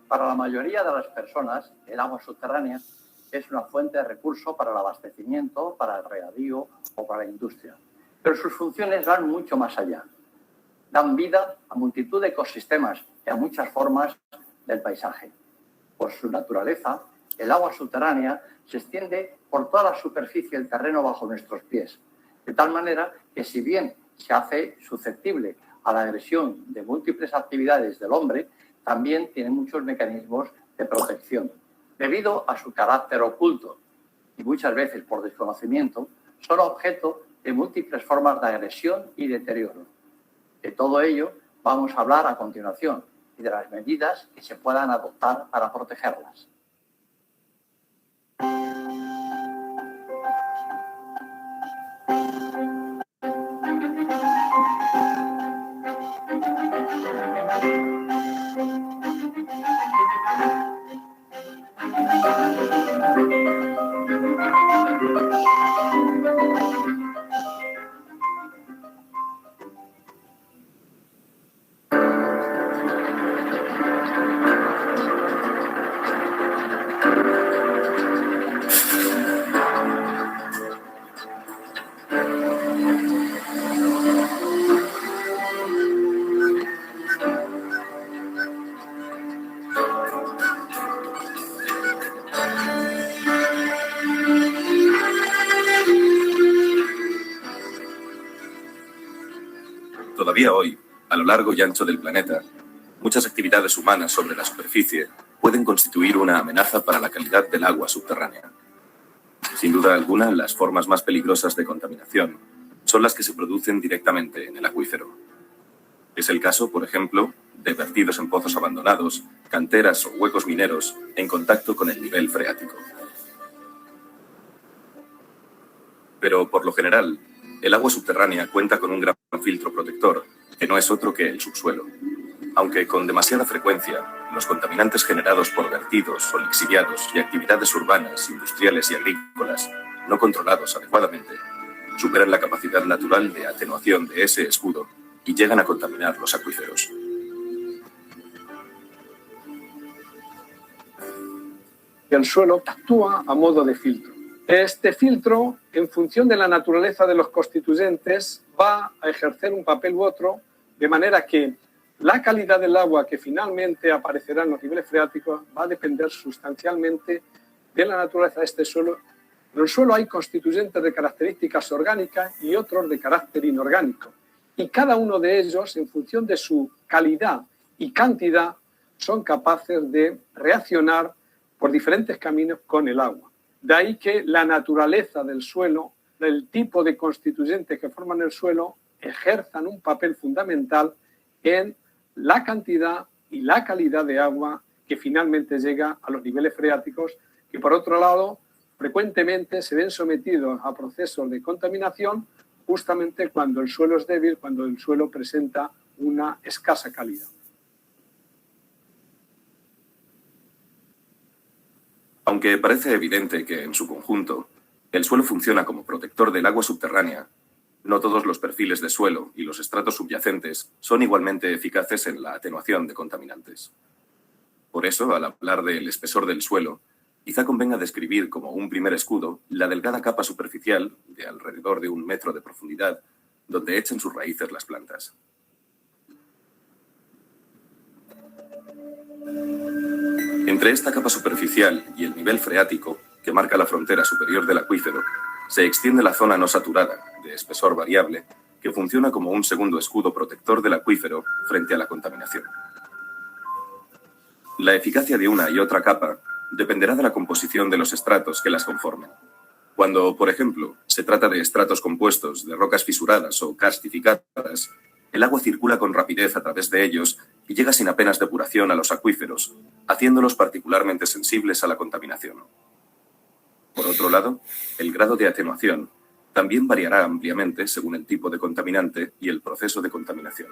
Para la mayoría de las personas, el agua subterránea es una fuente de recurso para el abastecimiento, para el regadío o para la industria. Pero sus funciones van mucho más allá. Dan vida a multitud de ecosistemas y a muchas formas del paisaje. Por su naturaleza, el agua subterránea se extiende por toda la superficie del terreno bajo nuestros pies, de tal manera que si bien se hace susceptible a la agresión de múltiples actividades del hombre, también tiene muchos mecanismos de protección. Debido a su carácter oculto y muchas veces por desconocimiento, son objeto de múltiples formas de agresión y deterioro. De todo ello vamos a hablar a continuación y de las medidas que se puedan adoptar para protegerlas. Todavía hoy, a lo largo y ancho del planeta, muchas actividades humanas sobre la superficie pueden constituir una amenaza para la calidad del agua subterránea. Sin duda alguna, las formas más peligrosas de contaminación son las que se producen directamente en el acuífero. Es el caso, por ejemplo, de vertidos en pozos abandonados, canteras o huecos mineros en contacto con el nivel freático. Pero, por lo general, el agua subterránea cuenta con un gran filtro protector, que no es otro que el subsuelo. Aunque con demasiada frecuencia, los contaminantes generados por vertidos o lixiviados y actividades urbanas, industriales y agrícolas no controlados adecuadamente, superan la capacidad natural de atenuación de ese escudo y llegan a contaminar los acuíferos. El suelo actúa a modo de filtro. Este filtro, en función de la naturaleza de los constituyentes, va a ejercer un papel u otro, de manera que la calidad del agua que finalmente aparecerá en los niveles freáticos va a depender sustancialmente de la naturaleza de este suelo. En el suelo hay constituyentes de características orgánicas y otros de carácter inorgánico. Y cada uno de ellos, en función de su calidad y cantidad, son capaces de reaccionar por diferentes caminos con el agua. De ahí que la naturaleza del suelo, el tipo de constituyentes que forman el suelo, ejerzan un papel fundamental en la cantidad y la calidad de agua que finalmente llega a los niveles freáticos, que por otro lado frecuentemente se ven sometidos a procesos de contaminación justamente cuando el suelo es débil, cuando el suelo presenta una escasa calidad. Aunque parece evidente que, en su conjunto, el suelo funciona como protector del agua subterránea, no todos los perfiles de suelo y los estratos subyacentes son igualmente eficaces en la atenuación de contaminantes. Por eso, al hablar del espesor del suelo, quizá convenga describir como un primer escudo la delgada capa superficial de alrededor de 1 metro de profundidad donde echan sus raíces las plantas. Entre esta capa superficial y el nivel freático, que marca la frontera superior del acuífero, se extiende la zona no saturada, de espesor variable, que funciona como un segundo escudo protector del acuífero frente a la contaminación. La eficacia de una y otra capa dependerá de la composición de los estratos que las conformen. Cuando, por ejemplo, se trata de estratos compuestos de rocas fisuradas o karstificadas, el agua circula con rapidez a través de ellos y llega sin apenas depuración a los acuíferos, haciéndolos particularmente sensibles a la contaminación. Por otro lado, el grado de atenuación también variará ampliamente según el tipo de contaminante y el proceso de contaminación.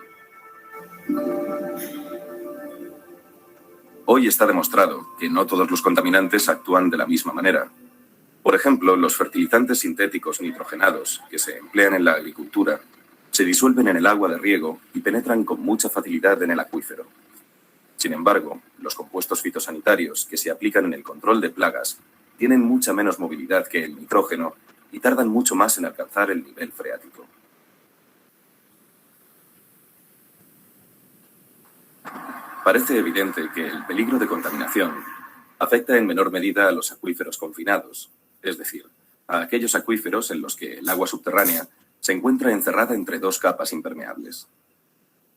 Hoy está demostrado que no todos los contaminantes actúan de la misma manera. Por ejemplo, los fertilizantes sintéticos nitrogenados que se emplean en la agricultura se disuelven en el agua de riego y penetran con mucha facilidad en el acuífero. Sin embargo, los compuestos fitosanitarios que se aplican en el control de plagas tienen mucha menos movilidad que el nitrógeno y tardan mucho más en alcanzar el nivel freático. Parece evidente que el peligro de contaminación afecta en menor medida a los acuíferos confinados, es decir, a aquellos acuíferos en los que el agua subterránea se encuentra encerrada entre dos capas impermeables.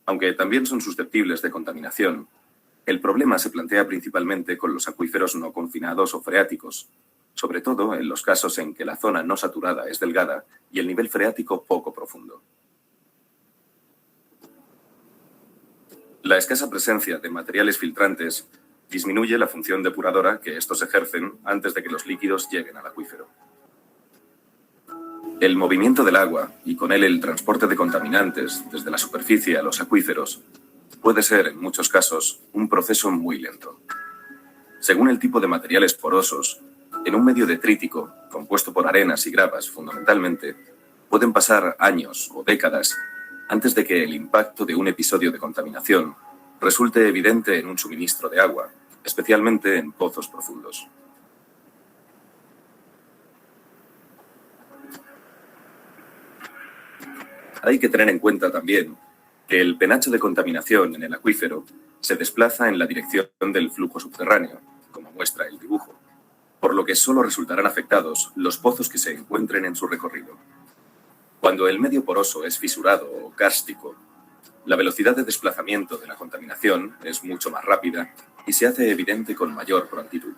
Aunque también son susceptibles de contaminación, el problema se plantea principalmente con los acuíferos no confinados o freáticos, sobre todo en los casos en que la zona no saturada es delgada y el nivel freático poco profundo. La escasa presencia de materiales filtrantes disminuye la función depuradora que estos ejercen antes de que los líquidos lleguen al acuífero. El movimiento del agua y con él el transporte de contaminantes desde la superficie a los acuíferos puede ser, en muchos casos, un proceso muy lento. Según el tipo de materiales porosos, en un medio detrítico, compuesto por arenas y gravas fundamentalmente, pueden pasar años o décadas antes de que el impacto de un episodio de contaminación resulte evidente en un suministro de agua, especialmente en pozos profundos. Hay que tener en cuenta también que el penacho de contaminación en el acuífero se desplaza en la dirección del flujo subterráneo, como muestra el dibujo, por lo que solo resultarán afectados los pozos que se encuentren en su recorrido. Cuando el medio poroso es fisurado o kárstico, la velocidad de desplazamiento de la contaminación es mucho más rápida y se hace evidente con mayor prontitud.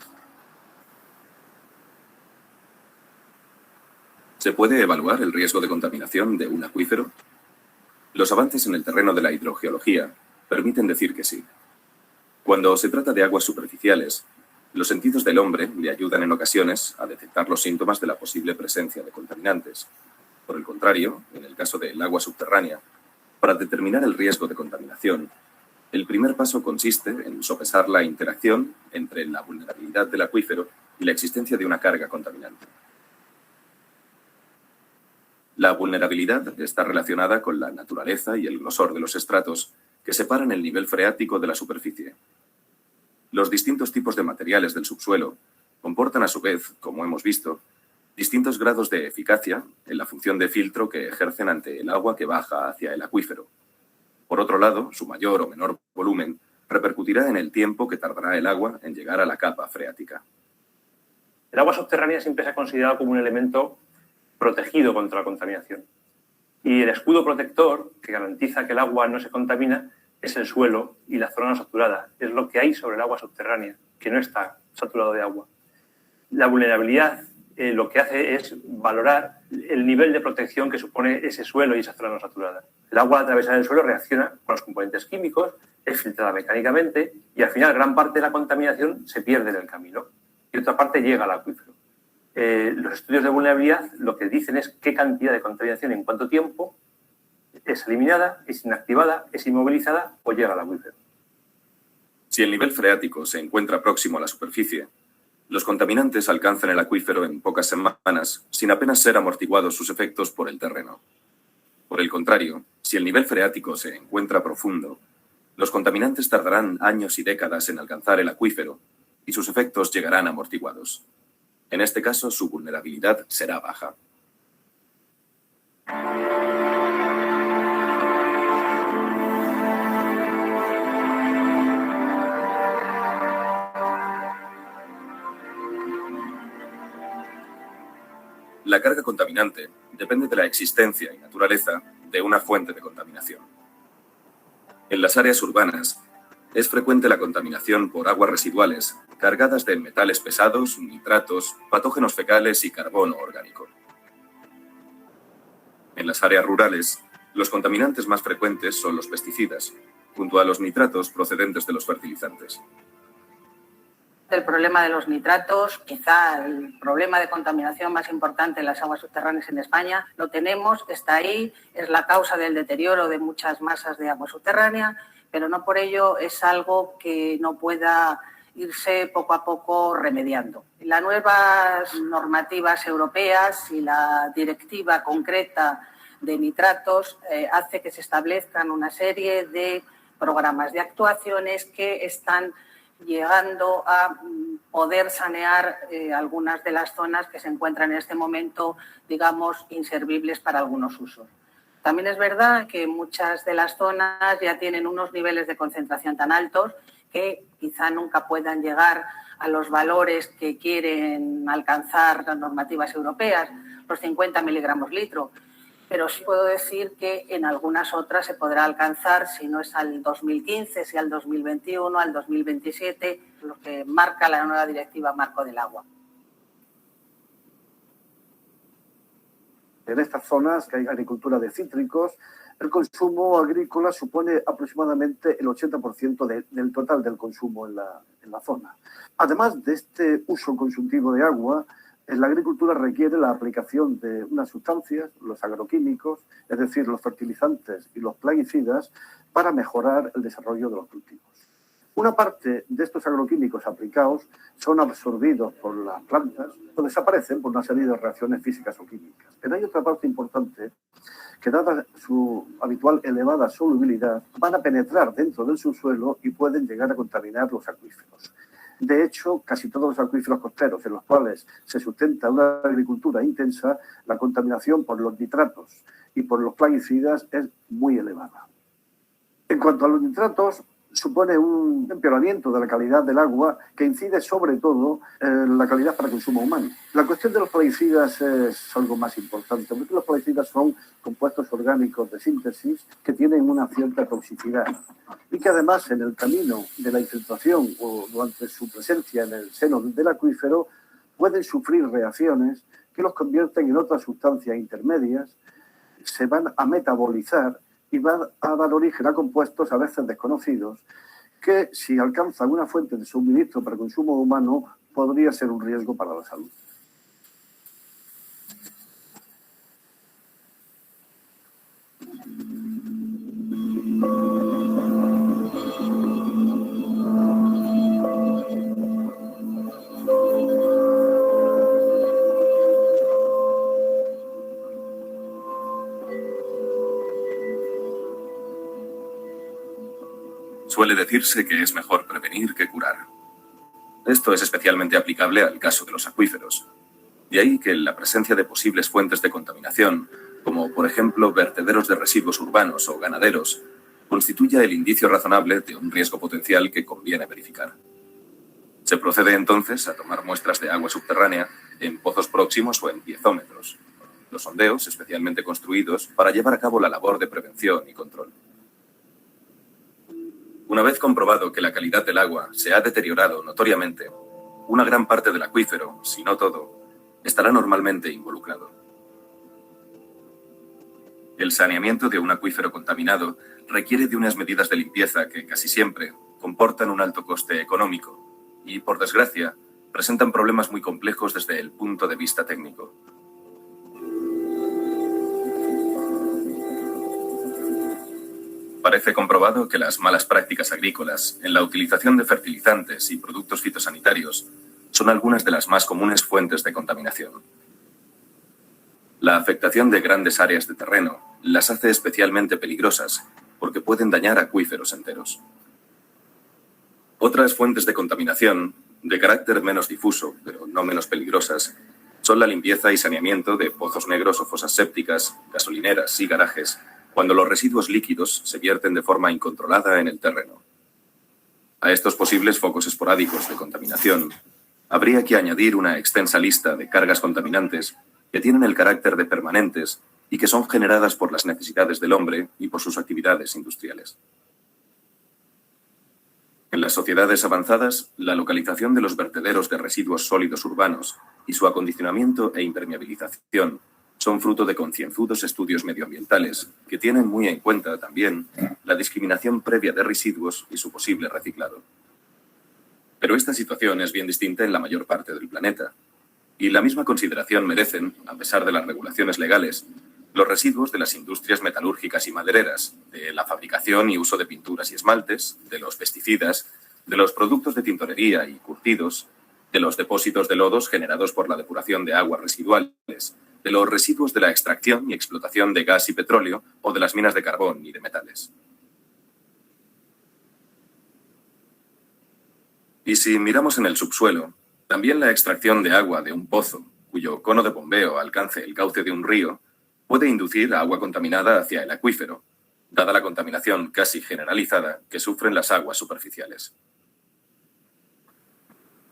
¿Se puede evaluar el riesgo de contaminación de un acuífero? Los avances en el terreno de la hidrogeología permiten decir que sí. Cuando se trata de aguas superficiales, los sentidos del hombre le ayudan en ocasiones a detectar los síntomas de la posible presencia de contaminantes. Por el contrario, en el caso del agua subterránea, para determinar el riesgo de contaminación, el primer paso consiste en sopesar la interacción entre la vulnerabilidad del acuífero y la existencia de una carga contaminante. La vulnerabilidad está relacionada con la naturaleza y el grosor de los estratos que separan el nivel freático de la superficie. Los distintos tipos de materiales del subsuelo comportan a su vez, como hemos visto, distintos grados de eficacia en la función de filtro que ejercen ante el agua que baja hacia el acuífero. Por otro lado, su mayor o menor volumen repercutirá en el tiempo que tardará el agua en llegar a la capa freática. El agua subterránea siempre se ha considerado como un elemento protegido contra la contaminación. Y el escudo protector que garantiza que el agua no se contamina es el suelo y la zona no saturada. Es lo que hay sobre el agua subterránea, que no está saturado de agua. La vulnerabilidad lo que hace es valorar el nivel de protección que supone ese suelo y esa zona no saturada. El agua al atravesar el suelo reacciona con los componentes químicos, es filtrada mecánicamente y al final gran parte de la contaminación se pierde en el camino y otra parte llega al acuífero. Los estudios de vulnerabilidad lo que dicen es qué cantidad de contaminación en cuánto tiempo es eliminada, es inactivada, es inmovilizada o llega al acuífero. Si el nivel freático se encuentra próximo a la superficie, los contaminantes alcanzan el acuífero en pocas semanas sin apenas ser amortiguados sus efectos por el terreno. Por el contrario, si el nivel freático se encuentra profundo, los contaminantes tardarán años y décadas en alcanzar el acuífero y sus efectos llegarán amortiguados. En este caso, su vulnerabilidad será baja. La carga contaminante depende de la existencia y naturaleza de una fuente de contaminación. En las áreas urbanas, es frecuente la contaminación por aguas residuales cargadas de metales pesados, nitratos, patógenos fecales y carbono orgánico. En las áreas rurales, los contaminantes más frecuentes son los pesticidas, junto a los nitratos procedentes de los fertilizantes. El problema de los nitratos, quizá el problema de contaminación más importante en las aguas subterráneas en España, lo tenemos, está ahí, es la causa del deterioro de muchas masas de agua subterránea, pero no por ello es algo que no pueda irse poco a poco remediando. Las nuevas normativas europeas y la directiva concreta de nitratos hace que se establezcan una serie de programas de actuaciones que están llegando a poder sanear algunas de las zonas que se encuentran en este momento, digamos, inservibles para algunos usos. También es verdad que muchas de las zonas ya tienen unos niveles de concentración tan altos que quizá nunca puedan llegar a los valores que quieren alcanzar las normativas europeas, los 50 miligramos litro. Pero sí puedo decir que en algunas otras se podrá alcanzar, si no es al 2015, si al 2021, al 2027, lo que marca la nueva Directiva Marco del Agua. En estas zonas que hay agricultura de cítricos, el consumo agrícola supone aproximadamente el 80% del total del consumo en la zona. Además de este uso consultivo de agua, la agricultura requiere la aplicación de unas sustancias, los agroquímicos, es decir, los fertilizantes y los plaguicidas, para mejorar el desarrollo de los cultivos. Una parte de estos agroquímicos aplicados son absorbidos por las plantas o desaparecen por una serie de reacciones físicas o químicas. Pero hay otra parte importante que, dada su habitual elevada solubilidad, van a penetrar dentro del subsuelo y pueden llegar a contaminar los acuíferos. De hecho, casi todos los acuíferos costeros en los cuales se sustenta una agricultura intensa, la contaminación por los nitratos y por los plaguicidas es muy elevada. En cuanto a los nitratos, supone un empeoramiento de la calidad del agua que incide sobre todo en la calidad para consumo humano. La cuestión de los plaguicidas es algo más importante, porque los plaguicidas son compuestos orgánicos de síntesis que tienen una cierta toxicidad y que además en el camino de la infiltración o durante su presencia en el seno del acuífero pueden sufrir reacciones que los convierten en otras sustancias intermedias, se van a metabolizar y van a dar origen a compuestos a veces desconocidos que, si alcanzan una fuente de suministro para consumo humano, podría ser un riesgo para la salud. Suele decirse que es mejor prevenir que curar. Esto es especialmente aplicable al caso de los acuíferos. De ahí que la presencia de posibles fuentes de contaminación, como por ejemplo vertederos de residuos urbanos o ganaderos, constituya el indicio razonable de un riesgo potencial que conviene verificar. Se procede entonces a tomar muestras de agua subterránea en pozos próximos o en piezómetros. Los sondeos, especialmente construidos para llevar a cabo la labor de prevención y control. Una vez comprobado que la calidad del agua se ha deteriorado notoriamente, una gran parte del acuífero, si no todo, estará normalmente involucrado. El saneamiento de un acuífero contaminado requiere de unas medidas de limpieza que casi siempre comportan un alto coste económico y, por desgracia, presentan problemas muy complejos desde el punto de vista técnico. Parece comprobado que las malas prácticas agrícolas en la utilización de fertilizantes y productos fitosanitarios son algunas de las más comunes fuentes de contaminación. La afectación de grandes áreas de terreno las hace especialmente peligrosas porque pueden dañar acuíferos enteros. Otras fuentes de contaminación, de carácter menos difuso, pero no menos peligrosas, son la limpieza y saneamiento de pozos negros o fosas sépticas, gasolineras y garajes, cuando los residuos líquidos se vierten de forma incontrolada en el terreno. A estos posibles focos esporádicos de contaminación, habría que añadir una extensa lista de cargas contaminantes que tienen el carácter de permanentes y que son generadas por las necesidades del hombre y por sus actividades industriales. En las sociedades avanzadas, la localización de los vertederos de residuos sólidos urbanos y su acondicionamiento e impermeabilización son fruto de concienzudos estudios medioambientales que tienen muy en cuenta también la discriminación previa de residuos y su posible reciclado. Pero esta situación es bien distinta en la mayor parte del planeta, y la misma consideración merecen, a pesar de las regulaciones legales, los residuos de las industrias metalúrgicas y madereras, de la fabricación y uso de pinturas y esmaltes, de los pesticidas, de los productos de tintorería y curtidos, de los depósitos de lodos generados por la depuración de aguas residuales, de los residuos de la extracción y explotación de gas y petróleo o de las minas de carbón y de metales. Y si miramos en el subsuelo, también la extracción de agua de un pozo, cuyo cono de bombeo alcance el cauce de un río, puede inducir agua contaminada hacia el acuífero, dada la contaminación casi generalizada que sufren las aguas superficiales.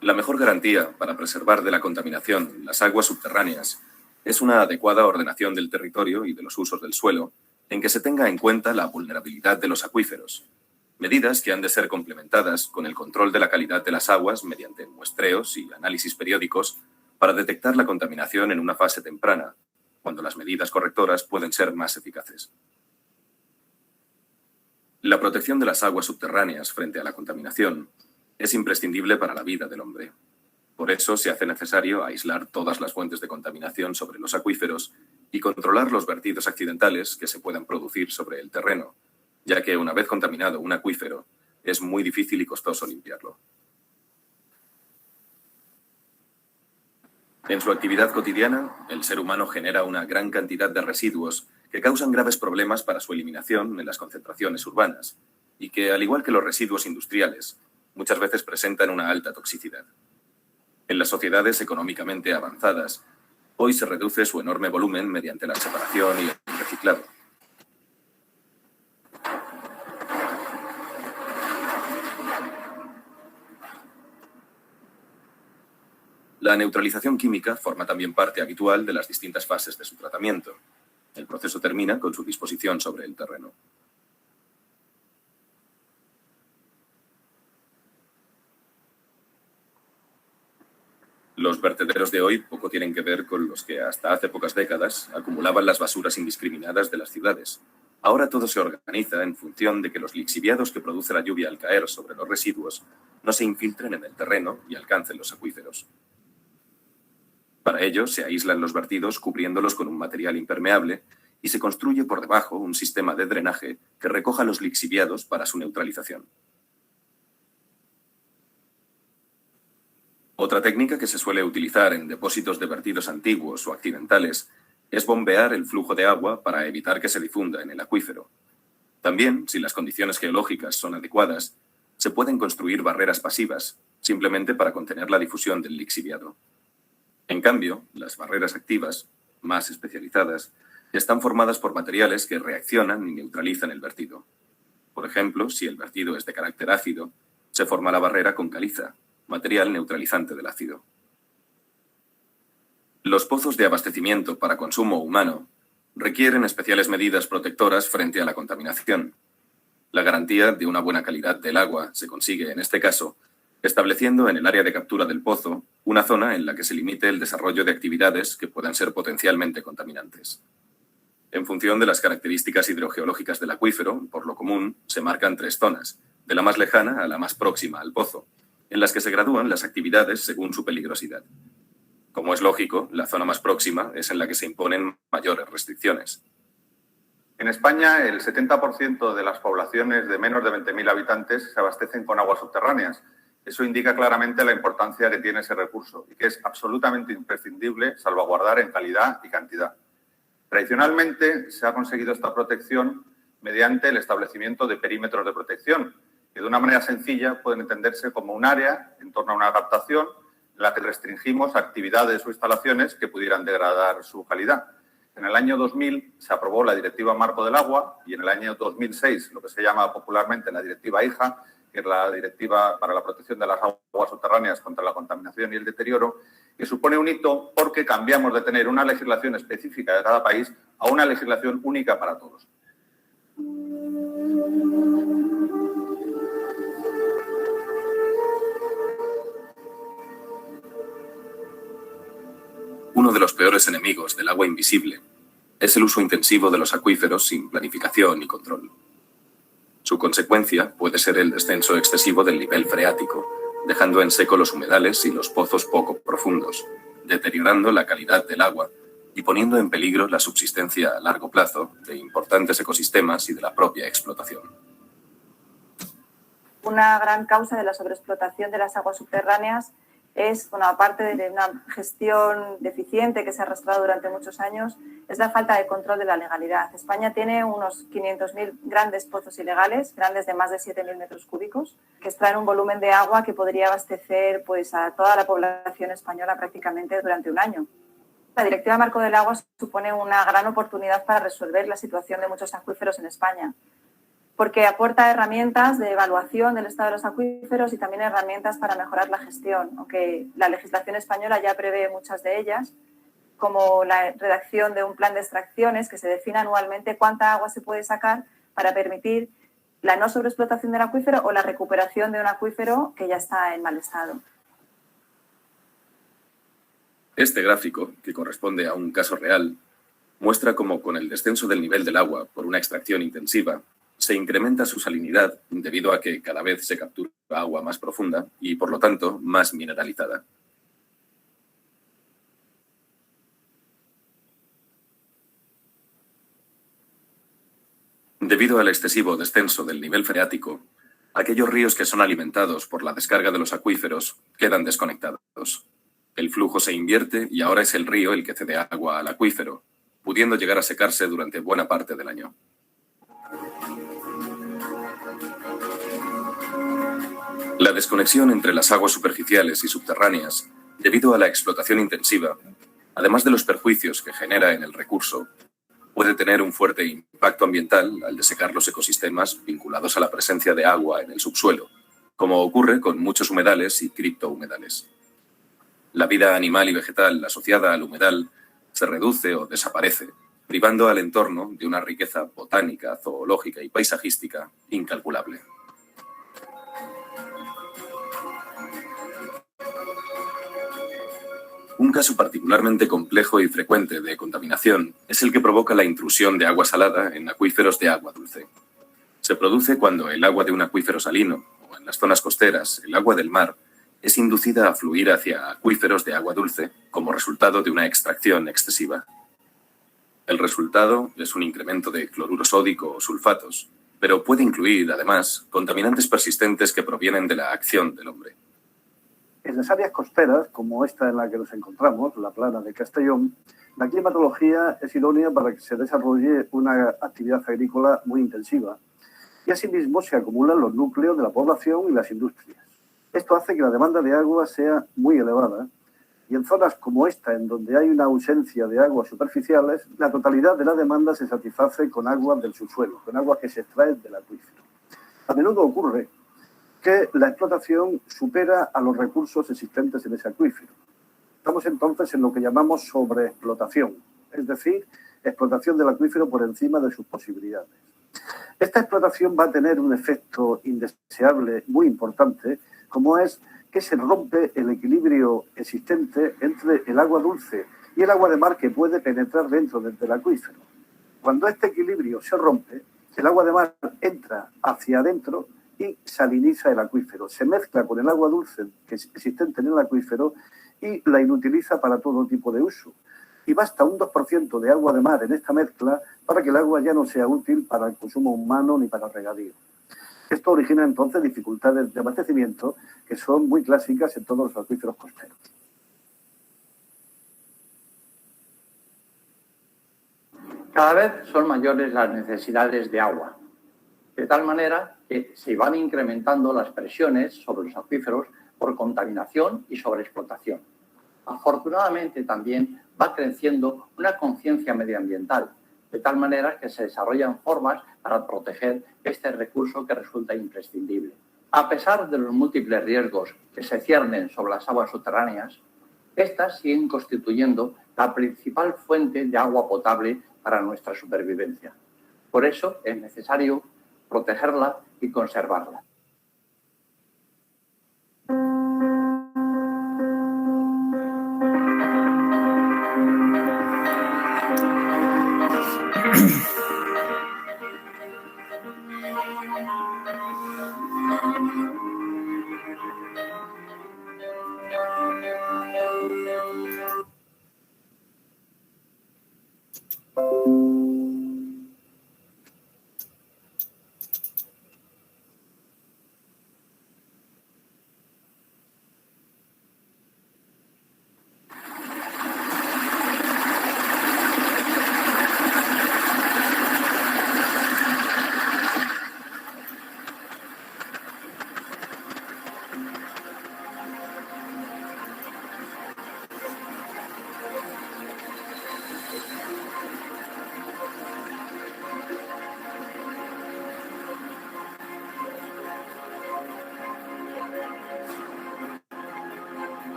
La mejor garantía para preservar de la contaminación las aguas subterráneas es una adecuada ordenación del territorio y de los usos del suelo, en que se tenga en cuenta la vulnerabilidad de los acuíferos, medidas que han de ser complementadas con el control de la calidad de las aguas mediante muestreos y análisis periódicos para detectar la contaminación en una fase temprana, cuando las medidas correctoras pueden ser más eficaces. La protección de las aguas subterráneas frente a la contaminación es imprescindible para la vida del hombre. Por eso se hace necesario aislar todas las fuentes de contaminación sobre los acuíferos y controlar los vertidos accidentales que se puedan producir sobre el terreno, ya que una vez contaminado un acuífero, es muy difícil y costoso limpiarlo. En su actividad cotidiana, el ser humano genera una gran cantidad de residuos que causan graves problemas para su eliminación en las concentraciones urbanas y que, al igual que los residuos industriales, muchas veces presentan una alta toxicidad. En las sociedades económicamente avanzadas, hoy se reduce su enorme volumen mediante la separación y el reciclado. La neutralización química forma también parte habitual de las distintas fases de su tratamiento. El proceso termina con su disposición sobre el terreno. Los vertederos de hoy poco tienen que ver con los que hasta hace pocas décadas acumulaban las basuras indiscriminadas de las ciudades. Ahora todo se organiza en función de que los lixiviados que produce la lluvia al caer sobre los residuos no se infiltren en el terreno y alcancen los acuíferos. Para ello se aíslan los vertidos cubriéndolos con un material impermeable y se construye por debajo un sistema de drenaje que recoja los lixiviados para su neutralización. Otra técnica que se suele utilizar en depósitos de vertidos antiguos o accidentales es bombear el flujo de agua para evitar que se difunda en el acuífero. También, si las condiciones geológicas son adecuadas, se pueden construir barreras pasivas, simplemente para contener la difusión del lixiviado. En cambio, las barreras activas, más especializadas, están formadas por materiales que reaccionan y neutralizan el vertido. Por ejemplo, si el vertido es de carácter ácido, se forma la barrera con caliza, material neutralizante del ácido. Los pozos de abastecimiento para consumo humano requieren especiales medidas protectoras frente a la contaminación. La garantía de una buena calidad del agua se consigue, en este caso, estableciendo en el área de captura del pozo una zona en la que se limite el desarrollo de actividades que puedan ser potencialmente contaminantes. En función de las características hidrogeológicas del acuífero, por lo común, se marcan 3 zonas, de la más lejana a la más próxima al pozo, en las que se gradúan las actividades según su peligrosidad. Como es lógico, la zona más próxima es en la que se imponen mayores restricciones. En España, el 70% de las poblaciones de menos de 20.000 habitantes se abastecen con aguas subterráneas. Eso indica claramente la importancia que tiene ese recurso y que es absolutamente imprescindible salvaguardar en calidad y cantidad. Tradicionalmente se ha conseguido esta protección mediante el establecimiento de perímetros de protección, que de una manera sencilla pueden entenderse como un área en torno a una captación en la que restringimos actividades o instalaciones que pudieran degradar su calidad. En el año 2000 se aprobó la Directiva Marco del Agua y en el año 2006 lo que se llama popularmente la Directiva IJA, que es la Directiva para la Protección de las Aguas Subterráneas contra la Contaminación y el Deterioro, que supone un hito porque cambiamos de tener una legislación específica de cada país a una legislación única para todos. Uno de los peores enemigos del agua invisible es el uso intensivo de los acuíferos sin planificación y control. Su consecuencia puede ser el descenso excesivo del nivel freático, dejando en seco los humedales y los pozos poco profundos, deteriorando la calidad del agua y poniendo en peligro la subsistencia a largo plazo de importantes ecosistemas y de la propia explotación. Una gran causa de la sobreexplotación de las aguas subterráneas es, bueno, aparte de una gestión deficiente que se ha arrastrado durante muchos años, es la falta de control de la legalidad. España tiene unos 500.000 grandes pozos ilegales, grandes de más de 7.000 metros cúbicos, que extraen un volumen de agua que podría abastecer pues, a toda la población española prácticamente durante un año. La Directiva Marco del Agua supone una gran oportunidad para resolver la situación de muchos acuíferos en España, porque aporta herramientas de evaluación del estado de los acuíferos y también herramientas para mejorar la gestión, aunque la legislación española ya prevé muchas de ellas, como la redacción de un plan de extracciones que se define anualmente cuánta agua se puede sacar para permitir la no sobreexplotación del acuífero o la recuperación de un acuífero que ya está en mal estado. Este gráfico, que corresponde a un caso real, muestra cómo con el descenso del nivel del agua por una extracción intensiva, se incrementa su salinidad debido a que cada vez se captura agua más profunda y, por lo tanto, más mineralizada. Debido al excesivo descenso del nivel freático, aquellos ríos que son alimentados por la descarga de los acuíferos quedan desconectados. El flujo se invierte y ahora es el río el que cede agua al acuífero, pudiendo llegar a secarse durante buena parte del año. La desconexión entre las aguas superficiales y subterráneas, debido a la explotación intensiva, además de los perjuicios que genera en el recurso, puede tener un fuerte impacto ambiental al desecar los ecosistemas vinculados a la presencia de agua en el subsuelo, como ocurre con muchos humedales y criptohumedales. La vida animal y vegetal asociada al humedal se reduce o desaparece, privando al entorno de una riqueza botánica, zoológica y paisajística incalculable. Un caso particularmente complejo y frecuente de contaminación es el que provoca la intrusión de agua salada en acuíferos de agua dulce. Se produce cuando el agua de un acuífero salino, o en las zonas costeras, el agua del mar, es inducida a fluir hacia acuíferos de agua dulce como resultado de una extracción excesiva. El resultado es un incremento de cloruro sódico o sulfatos, pero puede incluir, además, contaminantes persistentes que provienen de la acción del hombre. En las áreas costeras, como esta en la que nos encontramos, la plana de Castellón, la climatología es idónea para que se desarrolle una actividad agrícola muy intensiva y asimismo se acumulan los núcleos de la población y las industrias. Esto hace que la demanda de agua sea muy elevada y en zonas como esta, en donde hay una ausencia de aguas superficiales, la totalidad de la demanda se satisface con aguas del subsuelo, con aguas que se extraen del acuífero. A menudo ocurre que la explotación supera a los recursos existentes en ese acuífero. Estamos entonces en lo que llamamos sobreexplotación, es decir, explotación del acuífero por encima de sus posibilidades. Esta explotación va a tener un efecto indeseable muy importante, como es que se rompe el equilibrio existente entre el agua dulce y el agua de mar que puede penetrar dentro del acuífero. Cuando este equilibrio se rompe, el agua de mar entra hacia adentro y saliniza el acuífero. Se mezcla con el agua dulce que es existente en el acuífero y la inutiliza para todo tipo de uso. Y basta un 2% de agua de mar en esta mezcla para que el agua ya no sea útil para el consumo humano ni para el regadío. Esto origina entonces dificultades de abastecimiento que son muy clásicas en todos los acuíferos costeros. Cada vez son mayores las necesidades de agua, de tal manera que se van incrementando las presiones sobre los acuíferos por contaminación y sobreexplotación. Afortunadamente también va creciendo una conciencia medioambiental, de tal manera que se desarrollan formas para proteger este recurso que resulta imprescindible. A pesar de los múltiples riesgos que se ciernen sobre las aguas subterráneas, estas siguen constituyendo la principal fuente de agua potable para nuestra supervivencia. Por eso es necesario protegerla y conservarla.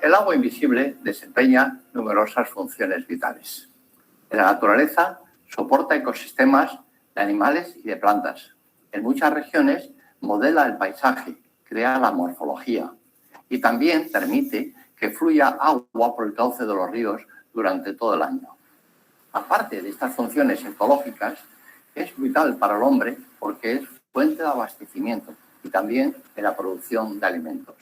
El agua invisible desempeña numerosas funciones vitales. En la naturaleza soporta ecosistemas de animales y de plantas. En muchas regiones modela el paisaje, crea la morfología y también permite que fluya agua por el cauce de los ríos durante todo el año. Aparte de estas funciones ecológicas, es vital para el hombre porque es fuente de abastecimiento y también de la producción de alimentos.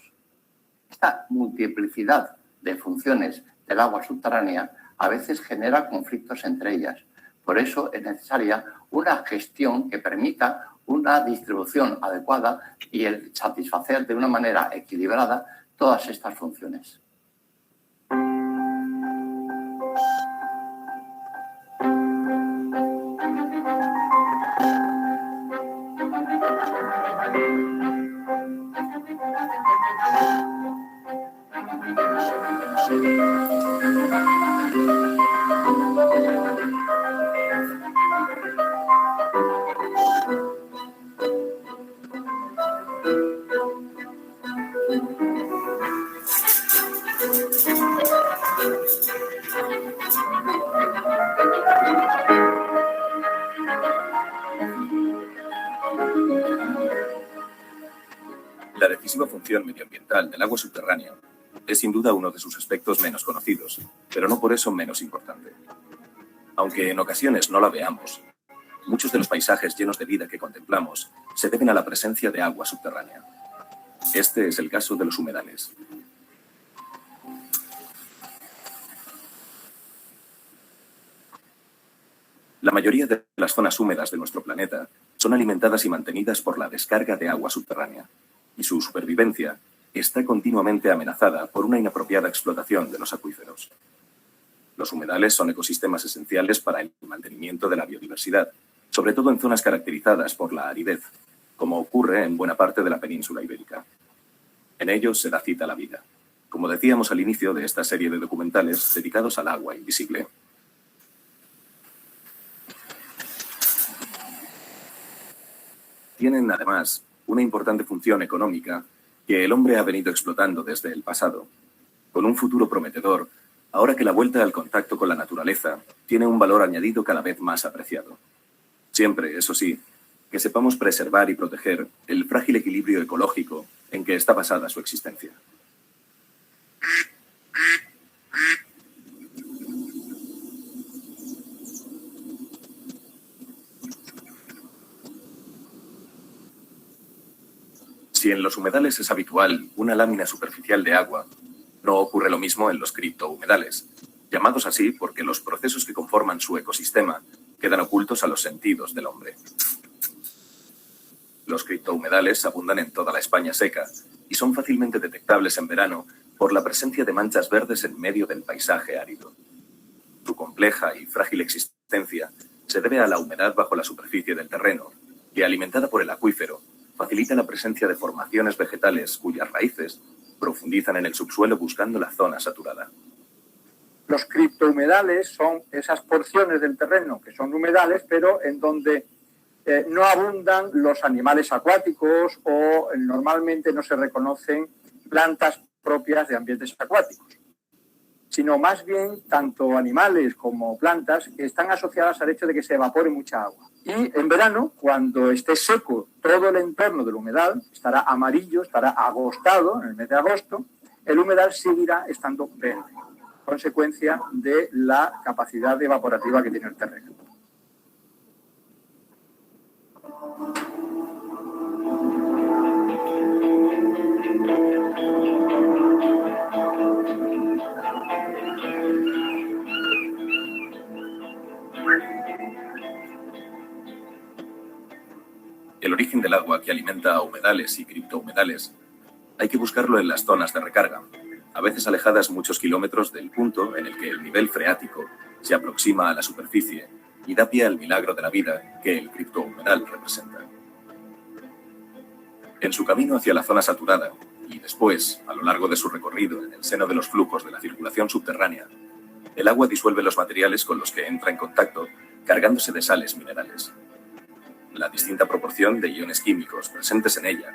Esta multiplicidad de funciones del agua subterránea a veces genera conflictos entre ellas. Por eso es necesaria una gestión que permita una distribución adecuada y el satisfacer de una manera equilibrada todas estas funciones. La decisiva función medioambiental del agua subterránea es sin duda uno de sus aspectos menos conocidos, pero no por eso menos importante. Aunque en ocasiones no la veamos, muchos de los paisajes llenos de vida que contemplamos se deben a la presencia de agua subterránea. Este es el caso de los humedales. La mayoría de las zonas húmedas de nuestro planeta son alimentadas y mantenidas por la descarga de agua subterránea, y su supervivencia está continuamente amenazada por una inapropiada explotación de los acuíferos. Los humedales son ecosistemas esenciales para el mantenimiento de la biodiversidad, sobre todo en zonas caracterizadas por la aridez, como ocurre en buena parte de la península ibérica. En ellos se da cita a la vida, como decíamos al inicio de esta serie de documentales dedicados al agua invisible. Tienen, además, una importante función económica que el hombre ha venido explotando desde el pasado, con un futuro prometedor, ahora que la vuelta al contacto con la naturaleza tiene un valor añadido cada vez más apreciado. Siempre, eso sí, que sepamos preservar y proteger el frágil equilibrio ecológico en que está basada su existencia. Si en los humedales es habitual una lámina superficial de agua, no ocurre lo mismo en los criptohumedales, llamados así porque los procesos que conforman su ecosistema quedan ocultos a los sentidos del hombre. Los criptohumedales abundan en toda la España seca y son fácilmente detectables en verano por la presencia de manchas verdes en medio del paisaje árido. Su compleja y frágil existencia se debe a la humedad bajo la superficie del terreno, que, alimentada por el acuífero, facilita la presencia de formaciones vegetales cuyas raíces profundizan en el subsuelo buscando la zona saturada. Los criptohumedales son esas porciones del terreno que son humedales, pero en donde no abundan los animales acuáticos o normalmente no se reconocen plantas propias de ambientes acuáticos, sino más bien tanto animales como plantas están asociadas al hecho de que se evapore mucha agua. Y en verano, cuando esté seco todo el entorno del humedal, estará amarillo, estará agostado en el mes de agosto, el humedal seguirá estando verde, consecuencia de la capacidad evaporativa que tiene el terreno. El origen del agua que alimenta a humedales y criptohumedales hay que buscarlo en las zonas de recarga, a veces alejadas muchos kilómetros del punto en el que el nivel freático se aproxima a la superficie y da pie al milagro de la vida que el criptohumedal representa. En su camino hacia la zona saturada y después, a lo largo de su recorrido en el seno de los flujos de la circulación subterránea, el agua disuelve los materiales con los que entra en contacto, cargándose de sales minerales. La distinta proporción de iones químicos presentes en ella